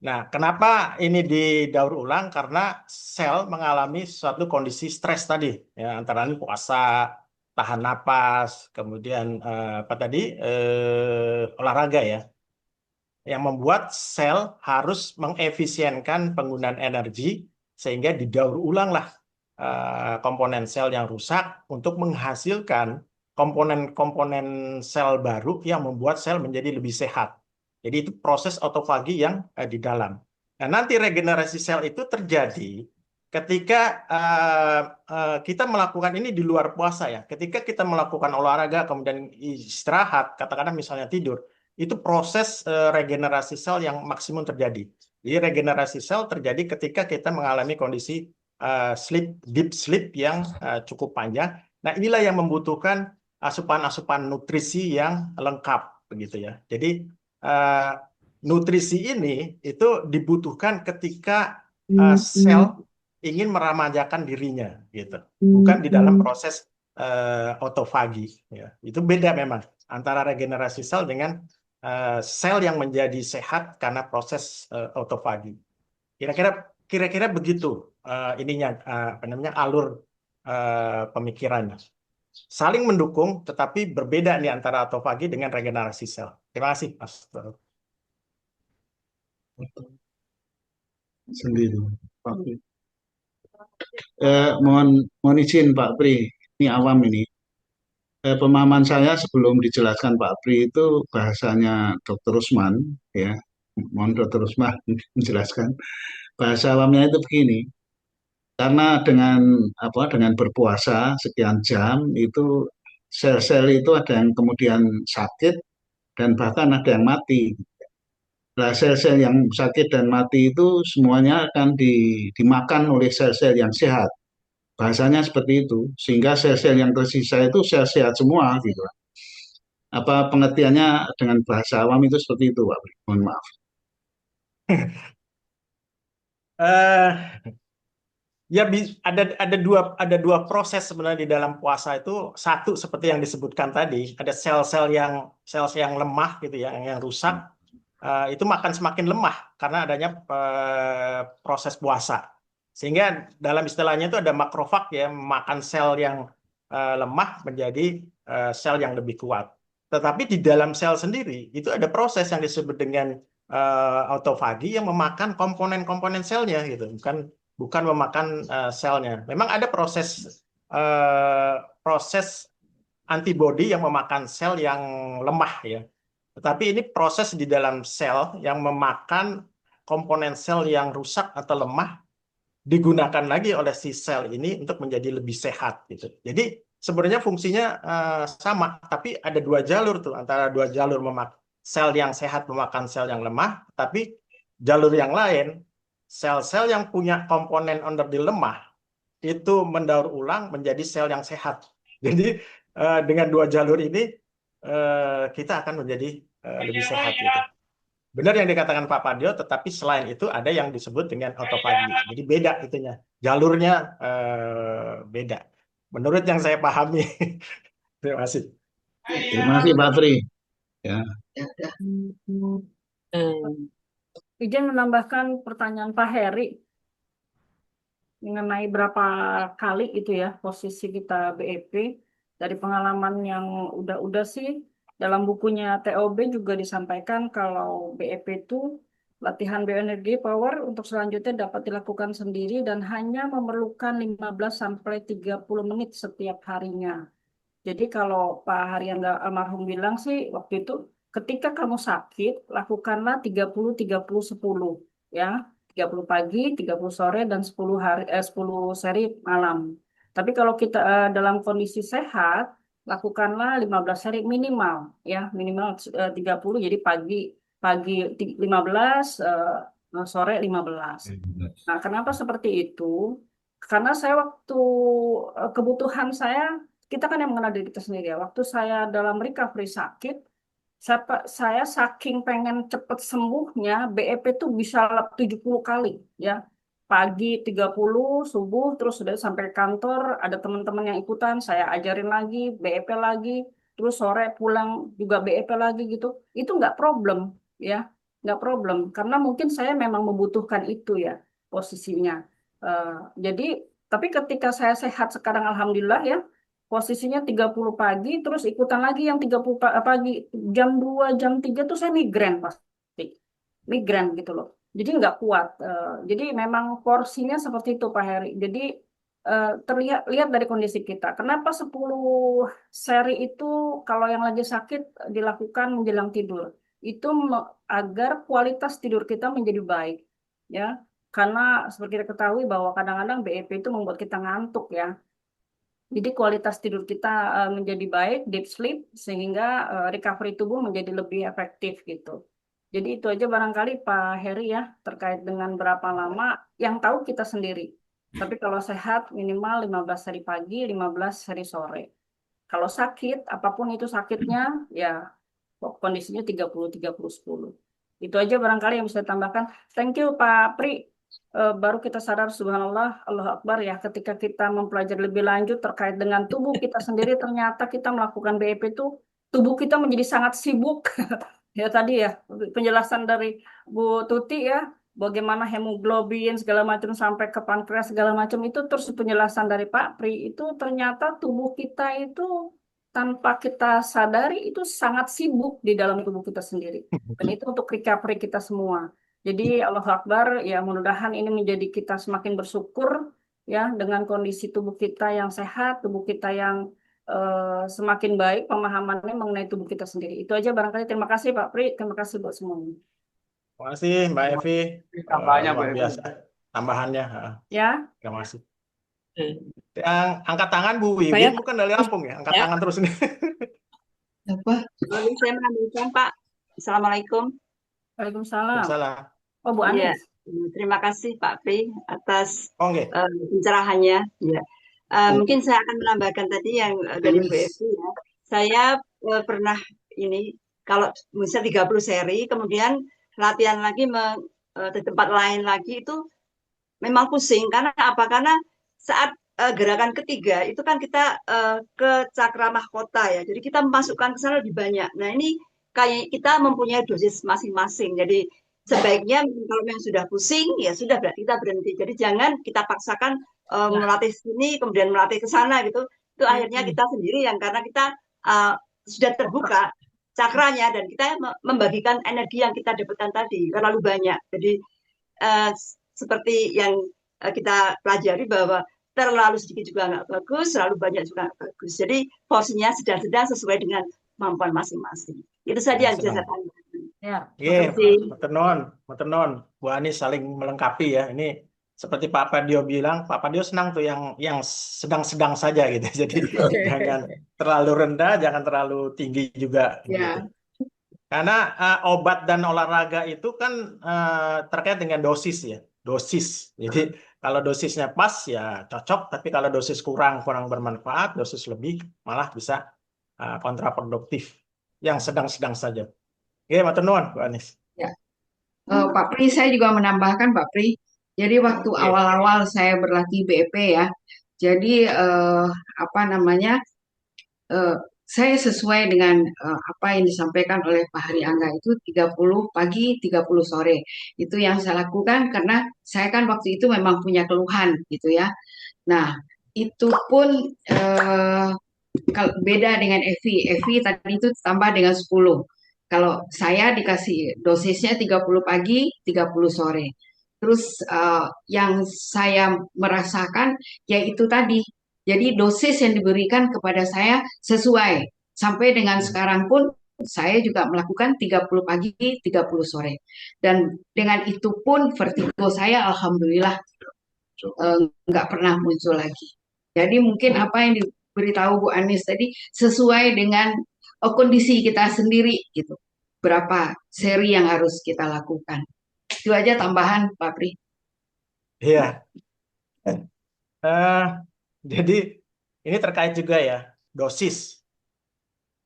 Nah, kenapa ini didaur ulang? Karena sel mengalami suatu kondisi stres tadi, ya, antara lain puasa, tahan napas, kemudian olahraga, ya, yang membuat sel harus mengefisienkan penggunaan energi sehingga didaur ulanglah komponen sel yang rusak untuk menghasilkan komponen-komponen sel baru yang membuat sel menjadi lebih sehat. Jadi itu proses autofagi yang di dalam. Nah, nanti regenerasi sel itu terjadi ketika kita melakukan ini di luar puasa, ya. Ketika kita melakukan olahraga kemudian istirahat, katakanlah misalnya tidur, itu proses regenerasi sel yang maksimum terjadi. Jadi regenerasi sel terjadi ketika kita mengalami kondisi deep sleep yang cukup panjang. Nah, inilah yang membutuhkan asupan-asupan nutrisi yang lengkap, begitu, ya. Jadi nutrisi ini itu dibutuhkan ketika sel ingin meremajakan dirinya, gitu, bukan di dalam proses autofagi, ya. Itu beda memang antara regenerasi sel dengan sel yang menjadi sehat karena proses autofagi. Kira-kira begitu alur pemikirannya. Saling mendukung, tetapi berbeda nih antara autofagi dengan regenerasi sel. Terima kasih, Mas. Sendiri. Pak Pri. Mohon izin Pak Pri, ini awam ini. Pemahaman saya sebelum dijelaskan Pak Pri itu bahasanya Dr. Usman, ya. Mohon Dr. Usman menjelaskan. Bahasa awamnya itu begini. Karena dengan berpuasa sekian jam itu sel-sel itu ada yang kemudian sakit dan bahkan ada yang mati. Nah, sel-sel yang sakit dan mati itu semuanya akan dimakan oleh sel-sel yang sehat. Bahasanya seperti itu, sehingga sel-sel yang tersisa itu sel sehat semua, gitu. Apa pengertiannya dengan bahasa awam itu seperti itu, Pak? Mohon maaf. Ya, ada dua proses sebenarnya di dalam puasa itu. Satu seperti yang disebutkan tadi, ada sel-sel yang lemah, gitu ya, yang rusak. Itu makan semakin lemah karena adanya proses puasa. Sehingga dalam istilahnya itu ada makrofag, ya, makan sel yang lemah menjadi sel yang lebih kuat. Tetapi di dalam sel sendiri itu ada proses yang disebut dengan autofagi yang memakan komponen-komponen selnya, gitu, bukan memakan selnya. Memang ada proses antibodi yang memakan sel yang lemah, ya. Tetapi ini proses di dalam sel yang memakan komponen sel yang rusak atau lemah, digunakan lagi oleh si sel ini untuk menjadi lebih sehat, gitu. Jadi sebenarnya fungsinya sama, tapi ada dua jalur tuh, antara dua jalur sel yang sehat memakan sel yang lemah, tapi jalur yang lain, sel-sel yang punya komponen energi lemah itu mendaur ulang menjadi sel yang sehat. Jadi dengan dua jalur ini kita akan menjadi lebih sehat, gitu. Benar yang dikatakan Pak Padio, tetapi selain itu ada yang disebut dengan autofagi. Jadi beda itunya, jalurnya beda. Menurut yang saya pahami. Terima kasih. Terima kasih Pak Pri. Ya. Izin menambahkan pertanyaan Pak Heri mengenai berapa kali itu ya posisi kita BEP. Dari pengalaman yang udah sih, dalam bukunya TOB juga disampaikan kalau BEP itu latihan bioenergi power untuk selanjutnya dapat dilakukan sendiri dan hanya memerlukan 15-30 menit setiap harinya. Jadi kalau Pak Haryanda almarhum bilang sih waktu itu, ketika kamu sakit, lakukanlah 30-30-10, ya. 30 pagi, 30 sore, dan 10 seri malam. Tapi kalau kita dalam kondisi sehat, lakukanlah 15 seri minimal, ya, minimal 30, jadi pagi 15, sore 15. Nah, kenapa seperti itu? Karena saya waktu kebutuhan kita kan yang mengenal diri kita sendiri ya. Waktu saya dalam recovery sakit, saya saking pengen cepet sembuhnya, BEP tuh bisa 70 kali ya. Pagi 30, subuh, terus sudah sampai kantor, ada teman-teman yang ikutan, saya ajarin lagi, BEP lagi, terus sore pulang juga BEP lagi gitu. Itu nggak problem ya, nggak problem. Karena mungkin saya memang membutuhkan itu ya posisinya. Eh, jadi, tapi ketika saya sehat sekarang, alhamdulillah ya, posisinya 30 pagi, terus ikutan lagi yang 30 pagi. Jam 2 jam 3 tuh saya migren pasti. Migren gitu loh. Jadi nggak kuat. Jadi memang porsinya seperti itu Pak Heri. Jadi lihat dari kondisi kita. Kenapa 10 seri itu kalau yang lagi sakit dilakukan menjelang tidur? Itu agar kualitas tidur kita menjadi baik. Ya, karena seperti kita ketahui bahwa kadang-kadang BEP itu membuat kita ngantuk ya. Jadi kualitas tidur kita menjadi baik, deep sleep, sehingga recovery tubuh menjadi lebih efektif gitu. Jadi itu aja barangkali Pak Heri ya, terkait dengan berapa lama, yang tahu kita sendiri. Tapi kalau sehat minimal 15 hari pagi, 15 hari sore. Kalau sakit, apapun itu sakitnya, ya kondisinya 30-30-10. Itu aja barangkali yang bisa ditambahkan. Thank you Pak Pri. Baru kita sadar subhanallah, Allah Akbar ya, ketika kita mempelajari lebih lanjut terkait dengan tubuh kita sendiri, ternyata kita melakukan BEP itu tubuh kita menjadi sangat sibuk. Ya tadi ya penjelasan dari Bu Tuti ya, bagaimana hemoglobin segala macam sampai ke pankreas segala macam, itu terus penjelasan dari Pak Pri, itu ternyata tubuh kita itu tanpa kita sadari itu sangat sibuk di dalam tubuh kita sendiri. Dan itu untuk recovery kita semua. Jadi Allah Akbar ya, mudah-mudahan ini menjadi kita semakin bersyukur ya dengan kondisi tubuh kita yang sehat, tubuh kita yang semakin baik pemahamannya mengenai tubuh kita sendiri. Itu aja barangkali. Terima kasih Pak Pri, terima kasih buat semuanya. Terima kasih Mbak Evi. Tambahnya Luar Mbak Evi. biasa tambahannya. Ya. Terima kasih. Yang angkat tangan Bu Wiwin Saya- bukan dari Lampung ya? Angkat Ya. tangan terus nih. Apa? Lalu saya mengambilkan Pak. Assalamualaikum. Waalaikumsalam. Salah. Oh Bu Iya, Anis. terima kasih Pak Pri atas Oke. pencerahannya. Ya. Mungkin saya akan menambahkan tadi yang dari Bu Evi ya. Saya pernah ini kalau misalnya 30 seri, kemudian latihan lagi di tempat lain lagi itu memang pusing. Karena apa? Karena saat gerakan ketiga itu kan kita ke cakra mahkota ya. Jadi kita memasukkan ke sana lebih banyak. Nah ini kayak kita mempunyai dosis masing-masing. Jadi sebaiknya kalau yang sudah pusing ya sudah berarti kita berhenti. Jadi jangan kita paksakan melatih sini kemudian melatih ke sana gitu. Itu akhirnya kita sendiri yang karena kita sudah terbuka cakranya dan kita membagikan energi yang kita dapatkan tadi terlalu banyak. Jadi seperti yang kita pelajari bahwa terlalu sedikit juga nggak bagus, terlalu banyak juga nggak bagus. Jadi porsinya sedang-sedang sesuai dengan kemampuan masing-masing. Itu saja yang bisa saya tambahkan. Ya. Iya, Terima Matur nuwun. Bu Anis saling melengkapi ya. Ini seperti Pak Padio bilang, Pak Padio senang tuh yang sedang-sedang saja gitu. Jadi jangan terlalu rendah, jangan terlalu tinggi juga. Ya. Gitu. Karena obat dan olahraga itu kan terkait dengan dosis ya, dosis. Jadi kalau dosisnya pas ya cocok, tapi kalau dosis kurang bermanfaat, dosis lebih malah bisa kontraproduktif. Yang sedang-sedang saja. Oke, matur nuwun, Bu Anis. Pak Pri, saya juga menambahkan Pak Pri. Jadi waktu awal-awal saya berlatih BEP ya, jadi saya sesuai dengan apa yang disampaikan oleh Pak Hari Angga itu 30 pagi, 30 sore. Itu yang saya lakukan karena saya kan waktu itu memang punya keluhan gitu ya. Nah, itu pun kalau beda dengan Evi. Evi tadi itu tambah dengan 10. Kalau saya dikasih dosisnya 30 pagi, 30 sore. Terus yang saya merasakan yaitu tadi. Jadi dosis yang diberikan kepada saya sesuai. Sampai dengan sekarang pun saya juga melakukan 30 pagi, 30 sore. Dan dengan itu pun vertigo saya alhamdulillah nggak pernah muncul lagi. Jadi mungkin apa yang diberitahu Bu Anis tadi sesuai dengan kondisi kita sendiri gitu. Berapa seri yang harus kita lakukan. Itu aja tambahan Pak Pri. Iya. Eh, jadi ini terkait juga ya dosis.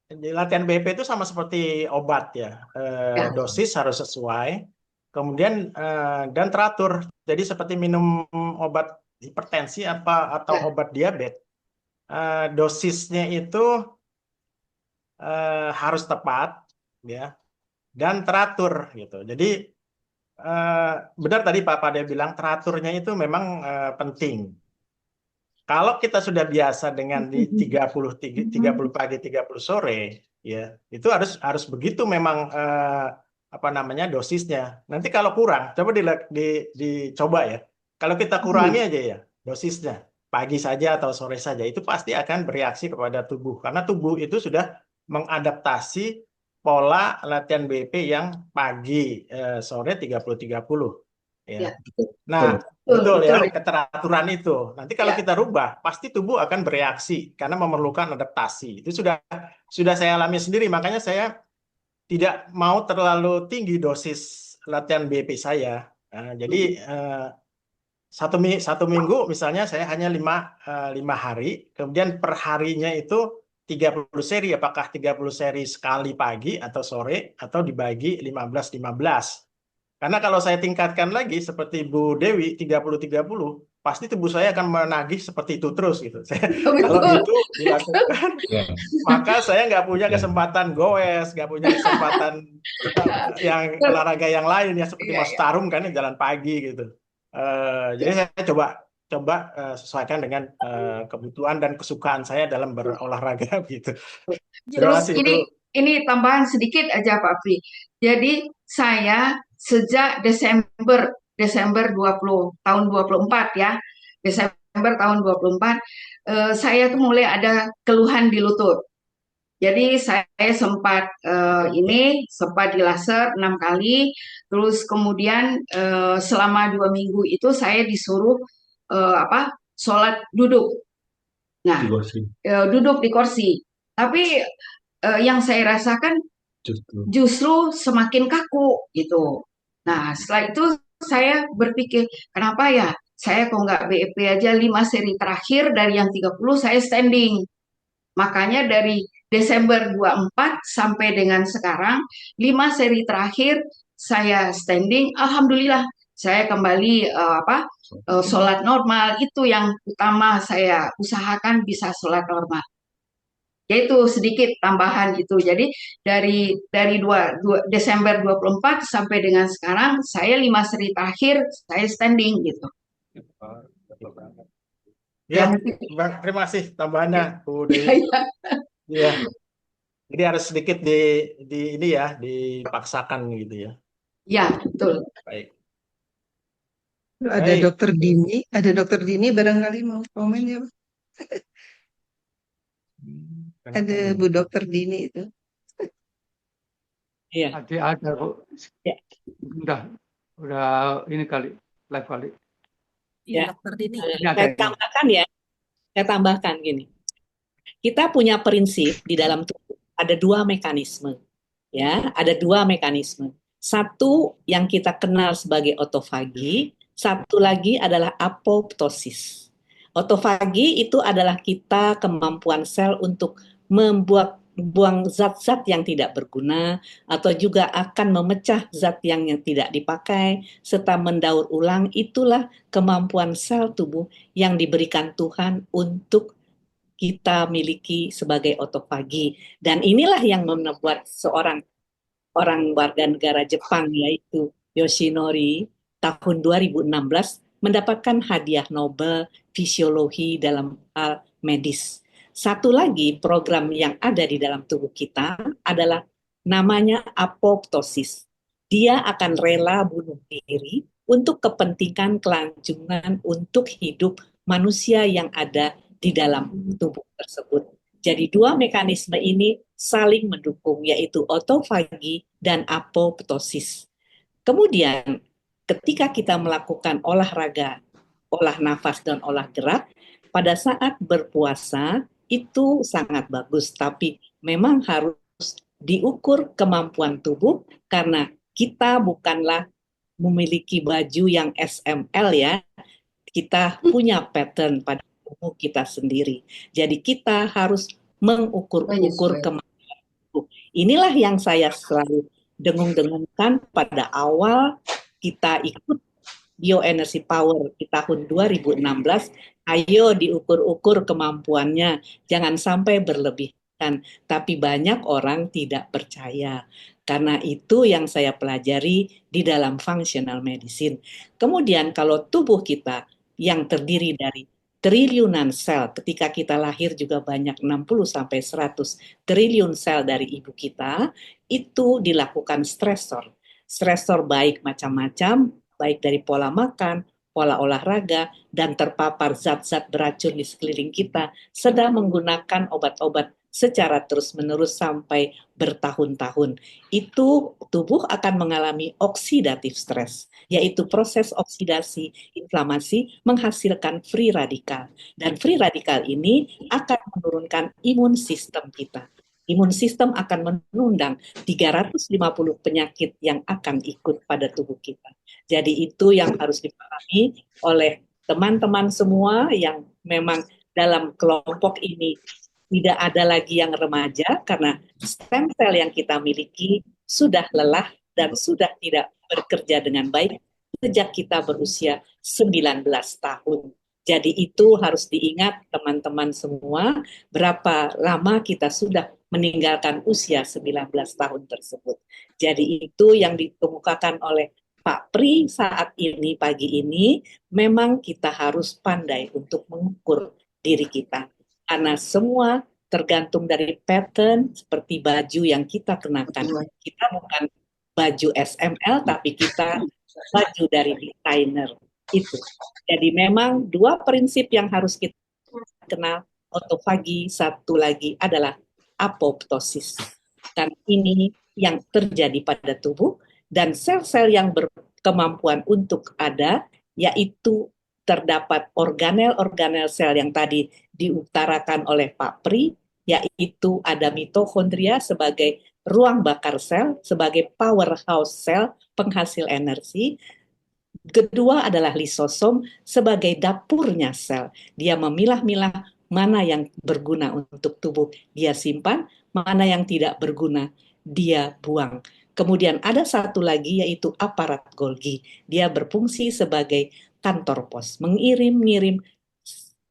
Jadi latihan BP itu sama seperti obat ya. Ya. Dosis harus sesuai, kemudian dan teratur. Jadi seperti minum obat hipertensi atau Ya. obat diabetes, dosisnya itu harus tepat ya dan teratur gitu. Jadi benar tadi Pak Pade bilang teraturnya itu memang penting. Kalau kita sudah biasa dengan di 30 pagi 30 sore ya, itu harus begitu memang apa namanya dosisnya. Nanti kalau kurang, coba dicoba ya. Kalau kita kurangi aja ya dosisnya, pagi saja atau sore saja, itu pasti akan bereaksi kepada tubuh karena tubuh itu sudah mengadaptasi pola latihan BP yang pagi sore 30-30 ya. Ya. Nah, Betul, betul ya, betul. keteraturan itu. Nanti kalau Ya. kita rubah, pasti tubuh akan bereaksi karena memerlukan adaptasi. Itu sudah saya alami sendiri, makanya saya tidak mau terlalu tinggi dosis latihan BP saya. Jadi satu minggu misalnya saya hanya 5 hari, kemudian per harinya itu 30 seri, apakah 30 seri sekali pagi atau sore, atau dibagi 15-15. Karena kalau saya tingkatkan lagi seperti Bu Dewi 30-30, pasti tubuh saya akan menagih seperti itu terus gitu. Kalau itu dilakukan, maka saya nggak punya kesempatan goes, nggak punya kesempatan yang olahraga yang lain ya seperti Mas Tarum kan yang jalan pagi gitu. Jadi saya coba sesuaikan dengan kebutuhan dan kesukaan saya dalam berolahraga gitu. Terima Terus kasih itu. ini tambahan sedikit aja Pak Pri. Jadi saya sejak Desember 20 tahun 24 ya. Desember tahun 24 saya tuh mulai ada keluhan di lutut. Jadi saya sempat sempat di laser 6 kali, terus kemudian selama 2 minggu itu saya disuruh sholat duduk. Nah, duduk di kursi. Tapi yang saya rasakan justru semakin kaku gitu. Nah, setelah itu saya berpikir, kenapa ya saya kok nggak BEP aja 5 seri terakhir dari yang 30 saya standing. Makanya dari Desember 24 sampai dengan sekarang 5 seri terakhir saya standing, alhamdulillah saya kembali sholat normal. Itu yang utama, saya usahakan bisa sholat normal. Yaitu sedikit tambahan itu. Jadi dari Desember 24 sampai dengan sekarang saya 5 seri terakhir saya standing gitu. Ya, terima kasih tambahannya Bu Dewi. Ya. Jadi harus sedikit ini ya, dipaksakan gitu ya. Ya, betul. Baik. Ada Dokter Dini barangkali mau komen ya, Pak? Ada Bu Dokter Dini itu. Iya. Ada Bu. Ya. Udah ini kali live kali. Ya. Dokter Dini. Saya tambahkan gini. Kita punya prinsip di dalam tubuh ada 2 mekanisme. Ya, ada 2 mekanisme. Satu yang kita kenal sebagai otofagi, satu lagi adalah apoptosis. Otofagi itu adalah kita kemampuan sel untuk buang zat-zat yang tidak berguna atau juga akan memecah zat yang tidak dipakai serta mendaur ulang. Itulah kemampuan sel tubuh yang diberikan Tuhan untuk kita miliki sebagai otofagi. Dan inilah yang membuat seorang warga negara Jepang yaitu Yoshinori tahun 2016 mendapatkan hadiah Nobel fisiologi dalam hal medis. Satu lagi program yang ada di dalam tubuh kita adalah namanya apoptosis. Dia akan rela bunuh diri untuk kepentingan kelanjutan untuk hidup manusia yang ada di dalam tubuh tersebut. Jadi dua mekanisme ini saling mendukung, yaitu otofagi dan apoptosis. Kemudian ketika kita melakukan olahraga, olah nafas dan olah gerak, pada saat berpuasa itu sangat bagus, tapi memang harus diukur kemampuan tubuh karena kita bukanlah memiliki baju yang SML ya, kita punya pattern pada tubuh kita sendiri. Jadi kita harus mengukur-ukur kemampuan tubuh. Inilah yang saya selalu dengung-dengungkan pada awal kita ikut Bioenergy Power di tahun 2016. Ayo diukur-ukur kemampuannya, jangan sampai berlebihan. Tapi banyak orang tidak percaya. Karena itu yang saya pelajari di dalam functional medicine. Kemudian kalau tubuh kita yang terdiri dari triliunan sel, ketika kita lahir juga banyak 60-100 triliun sel dari ibu kita, itu dilakukan stresor. Stresor baik macam-macam, baik dari pola makan, pola olahraga, dan terpapar zat-zat beracun di sekeliling kita, sedang menggunakan obat-obat secara terus-menerus sampai bertahun-tahun. Itu tubuh akan mengalami oksidatif stres, yaitu proses oksidasi, inflamasi, menghasilkan free radikal. Dan free radikal ini akan menurunkan imun sistem kita. Imun sistem akan menundang 350 penyakit yang akan ikut pada tubuh kita. Jadi itu yang harus dipahami oleh teman-teman semua yang memang dalam kelompok ini tidak ada lagi yang remaja karena stem cell yang kita miliki sudah lelah dan sudah tidak bekerja dengan baik sejak kita berusia 19 tahun. Jadi itu harus diingat teman-teman semua berapa lama kita sudah meninggalkan usia 19 tahun tersebut. Jadi itu yang dikemukakan oleh Pak Pri saat ini, pagi ini, memang kita harus pandai untuk mengukur diri kita. Karena semua tergantung dari pattern seperti baju yang kita kenakan. Kita bukan baju SML, tapi kita baju dari desainer. Itu. Jadi memang dua prinsip yang harus kita kenal, otofagi, satu lagi adalah apoptosis. Dan ini yang terjadi pada tubuh, dan sel-sel yang berkemampuan untuk ada, yaitu terdapat organel-organel sel yang tadi diutarakan oleh Pak Pri, yaitu ada mitokondria sebagai ruang bakar sel, sebagai powerhouse sel, penghasil energi. Kedua adalah lisosom sebagai dapurnya sel. Dia memilah-milah mana yang berguna untuk tubuh, dia simpan, mana yang tidak berguna, dia buang. Kemudian ada satu lagi yaitu aparat Golgi. Dia berfungsi sebagai kantor pos, mengirim-ngirim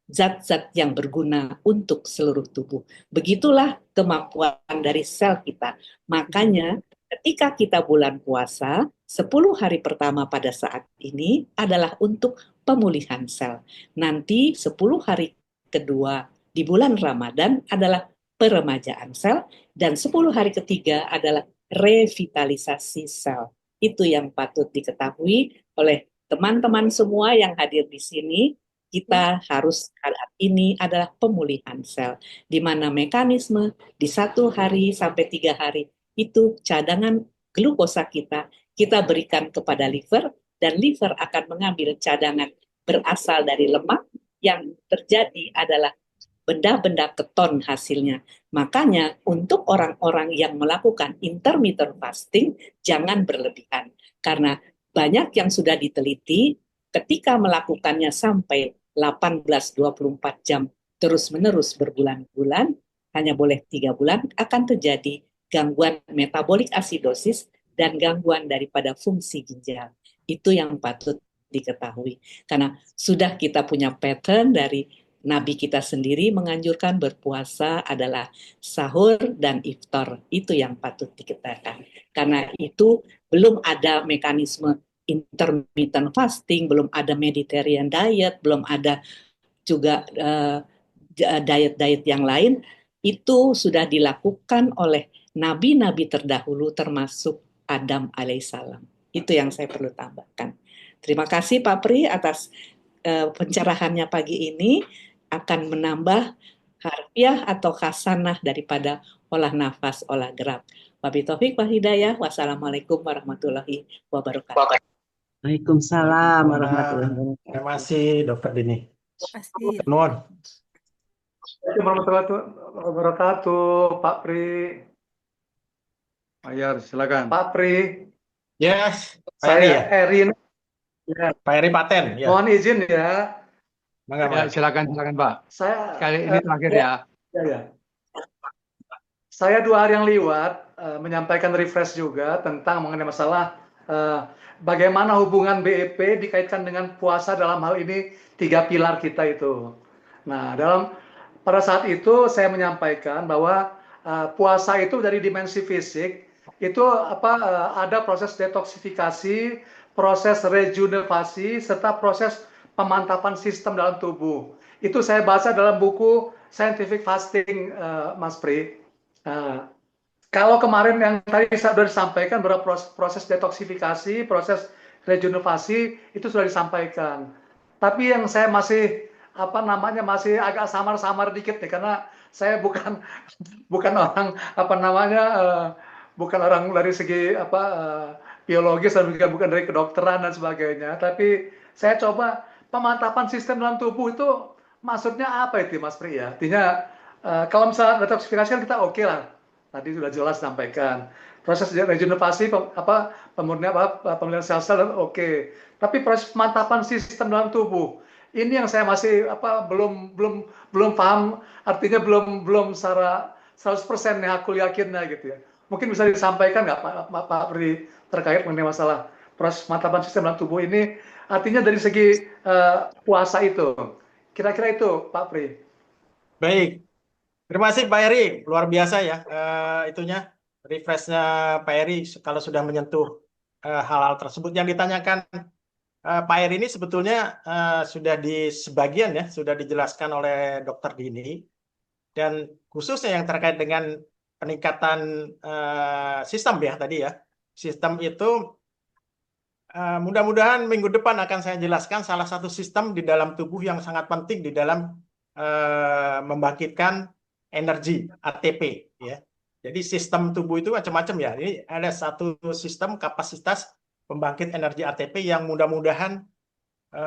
zat-zat yang berguna untuk seluruh tubuh. Begitulah kemampuan dari sel kita. Makanya ketika kita bulan puasa, 10 hari pertama pada saat ini adalah untuk pemulihan sel. Nanti 10 hari kedua di bulan Ramadan adalah peremajaan sel, dan 10 hari ketiga adalah revitalisasi sel. Itu yang patut diketahui oleh teman-teman semua yang hadir di sini. Kita harus saat ini adalah pemulihan sel, di mana mekanisme di 1 hari sampai 3 hari itu cadangan glukosa kita berikan kepada liver, dan liver akan mengambil cadangan berasal dari lemak yang terjadi adalah benda-benda keton hasilnya. Makanya untuk orang-orang yang melakukan intermittent fasting jangan berlebihan, karena banyak yang sudah diteliti ketika melakukannya sampai 18-24 jam terus-menerus berbulan-bulan, hanya boleh 3 bulan, akan terjadi gangguan metabolik asidosis dan gangguan daripada fungsi ginjal. Itu yang patut diketahui. Karena sudah kita punya pattern dari Nabi kita sendiri menganjurkan berpuasa adalah sahur dan iftar. Itu yang patut diketahui. Karena itu belum ada mekanisme intermittent fasting, belum ada Mediterranean diet, belum ada juga diet-diet yang lain. Itu sudah dilakukan oleh nabi-nabi terdahulu termasuk Adam alaihissalam. Itu yang saya perlu tambahkan. Terima kasih Pak Pri atas pencerahannya pagi ini, akan menambah harfiah atau khasanah daripada olah nafas, olah gerak. Wabillahi taufik wal hidayah. Wassalamualaikum warahmatullahi wabarakatuh. Waalaikumsalam warahmatullahi Terima wabarakatuh. kasih Dokter Dini. Pasti. Nuhun. Assalamualaikum warahmatullahi wabarakatuh, Pak Pri. Ayar, silakan. Pak Pri, Yes, Pak Eri ya. saya Erin. Ya, Pak Eri Paten. Ya. mohon izin ya. Mangga, Ya, mangga. silakan Pak. Saya Kali ini terakhir ya. ya. Saya 2 hari yang lewat menyampaikan refresh juga tentang mengenai masalah bagaimana hubungan BEP dikaitkan dengan puasa dalam hal ini 3 pilar kita itu. Nah, pada saat itu saya menyampaikan bahwa puasa itu dari dimensi fisik itu ada proses detoksifikasi, proses rejuvenasi, serta proses pemantapan sistem dalam tubuh. Itu saya baca dalam buku Scientific Fasting, Mas Pri. Kalau kemarin yang tadi sudah disampaikan bahwa proses detoksifikasi, proses rejuvenasi itu sudah disampaikan. Tapi yang saya masih masih agak samar-samar dikit nih, karena saya bukan orang bukan orang dari segi biologis dan juga bukan dari kedokteran dan sebagainya. Tapi saya coba pemantapan sistem dalam tubuh itu maksudnya apa itu, Mas Pri ya? Artinya kalau misalnya detoksifikasi kan kita oke lah. Tadi sudah jelas sampaikan. Proses regenerasi pemurnian sel-sel oke. Tapi proses pemantapan sistem dalam tubuh ini yang saya masih belum paham, artinya belum secara 100% nih aku yakinnya gitu ya. Mungkin bisa disampaikan nggak Pak Pri terkait mengenai masalah proses pemantapan sistem dalam tubuh ini, artinya dari segi puasa itu. Kira-kira itu Pak Pri. Baik. Terima kasih Pak Eri, luar biasa ya itunya refreshnya Pak Eri kalau sudah menyentuh hal-hal tersebut yang ditanyakan Pak Eri ini sebetulnya sudah di sebagian ya sudah dijelaskan oleh Dokter Dini, dan khususnya yang terkait dengan peningkatan sistem ya tadi ya, sistem itu mudah-mudahan minggu depan akan saya jelaskan salah satu sistem di dalam tubuh yang sangat penting di dalam membangkitkan energi ATP ya. Jadi sistem tubuh itu macam-macam ya. Ini ada satu sistem kapasitas pembangkit energi ATP yang mudah-mudahan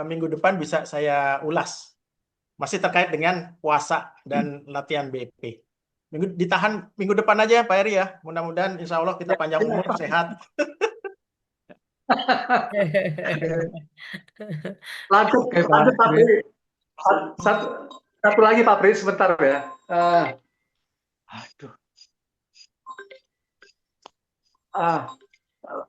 minggu depan bisa saya ulas. Masih terkait dengan puasa dan latihan BEP. Ditahan minggu depan aja Pak Eri ya. Mudah-mudahan insya Allah kita panjang umur sehat. Lanjut Pak Pri. Satu lagi Pak Pri, sebentar ya.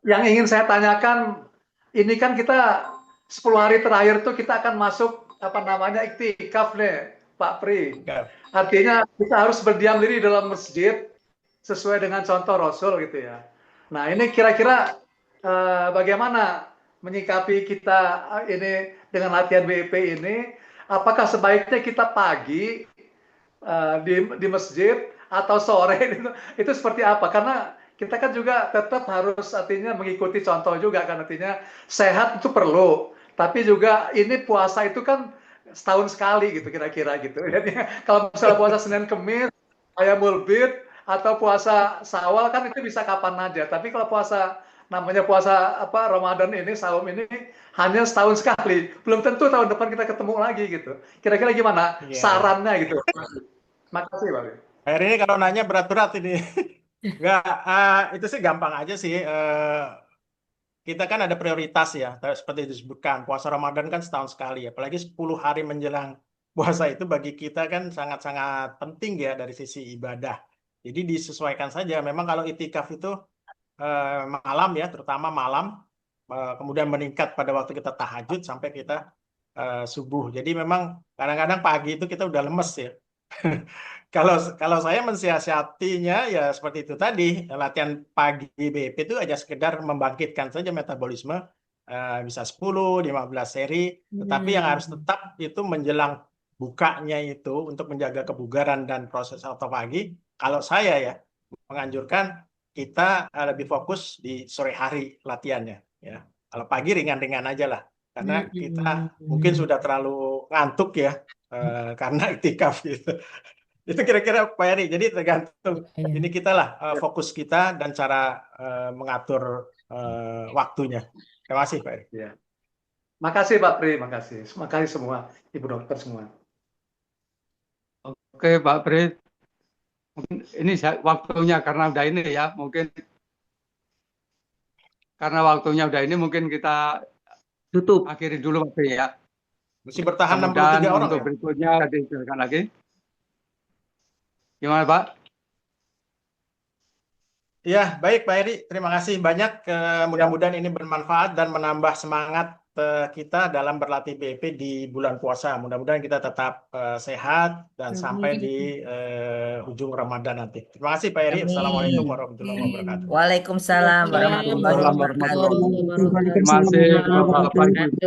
Yang ingin saya tanyakan, ini kan kita 10 hari terakhir tuh kita akan masuk iktikaf nih Pak Pri. Artinya kita harus berdiam diri dalam masjid sesuai dengan contoh Rasul gitu ya. Nah ini kira-kira bagaimana menyikapi kita ini dengan latihan BEP ini? Apakah sebaiknya kita pagi di masjid atau sore itu seperti apa? Karena kita kan juga tetap harus artinya mengikuti contoh juga kan, artinya sehat itu perlu, tapi juga ini puasa itu kan setahun sekali gitu kira-kira gitu. Jadi kalau misalnya puasa Senin Kemis, Ayamul Bid atau puasa Syawal kan itu bisa kapan aja. Tapi kalau puasa namanya puasa Ramadan ini, saum ini hanya setahun sekali. Belum tentu tahun depan kita ketemu lagi gitu. Kira-kira gimana sarannya gitu? Makasih Pak. Hari ini kalau nanya berat-berat ini. Enggak, itu sih gampang aja sih. Kita kan ada prioritas ya, seperti disebutkan. Puasa Ramadan kan setahun sekali, apalagi 10 hari menjelang puasa itu bagi kita kan sangat-sangat penting ya dari sisi ibadah. Jadi disesuaikan saja. Memang kalau itikaf itu malam ya, terutama malam, kemudian meningkat pada waktu kita tahajud sampai kita subuh. Jadi memang kadang-kadang pagi itu kita udah lemes ya. Kalau saya mensiasatinya ya seperti itu tadi, latihan pagi BEP itu aja sekedar membangkitkan saja metabolisme, bisa 10, 15 seri, tetapi yang harus tetap itu menjelang bukanya itu untuk menjaga kebugaran dan proses autofagi. Kalau saya ya menganjurkan kita lebih fokus di sore hari latihannya ya. Kalau pagi ringan-ringan aja lah, karena kita mungkin sudah terlalu ngantuk ya karena iktikaf gitu. Itu kira-kira Pak Heri. Jadi tergantung Iya. ini kita lah fokus kita dan cara mengatur waktunya. Terima kasih Pak Heri. Ya. Makasih Pak Pri, makasih. Makasih semua Ibu dokter semua. Oke Pak Pri, mungkin ini waktunya karena udah ini ya, mungkin karena waktunya udah ini mungkin kita Tutup. akhiri dulu Pak Pri ya. Masih bertahan Mudah-mudahan 63 orang untuk ya? berikutnya dijelaskan lagi. Gimana Pak? Ya, baik Pak Heri. Terima kasih banyak. Mudah-mudahan ini bermanfaat dan menambah semangat kita dalam berlatih BEP di bulan puasa. Mudah-mudahan kita tetap sehat dan sampai di ujung Ramadan nanti. Terima kasih Pak Heri. Amin. Assalamualaikum warahmatullahi wabarakatuh. Waalaikumsalam warahmatullahi Waalaikumsalam warahmatullahi wabarakatuh. wabarakatuh. Terima kasih Bapak-Bapak Ibu.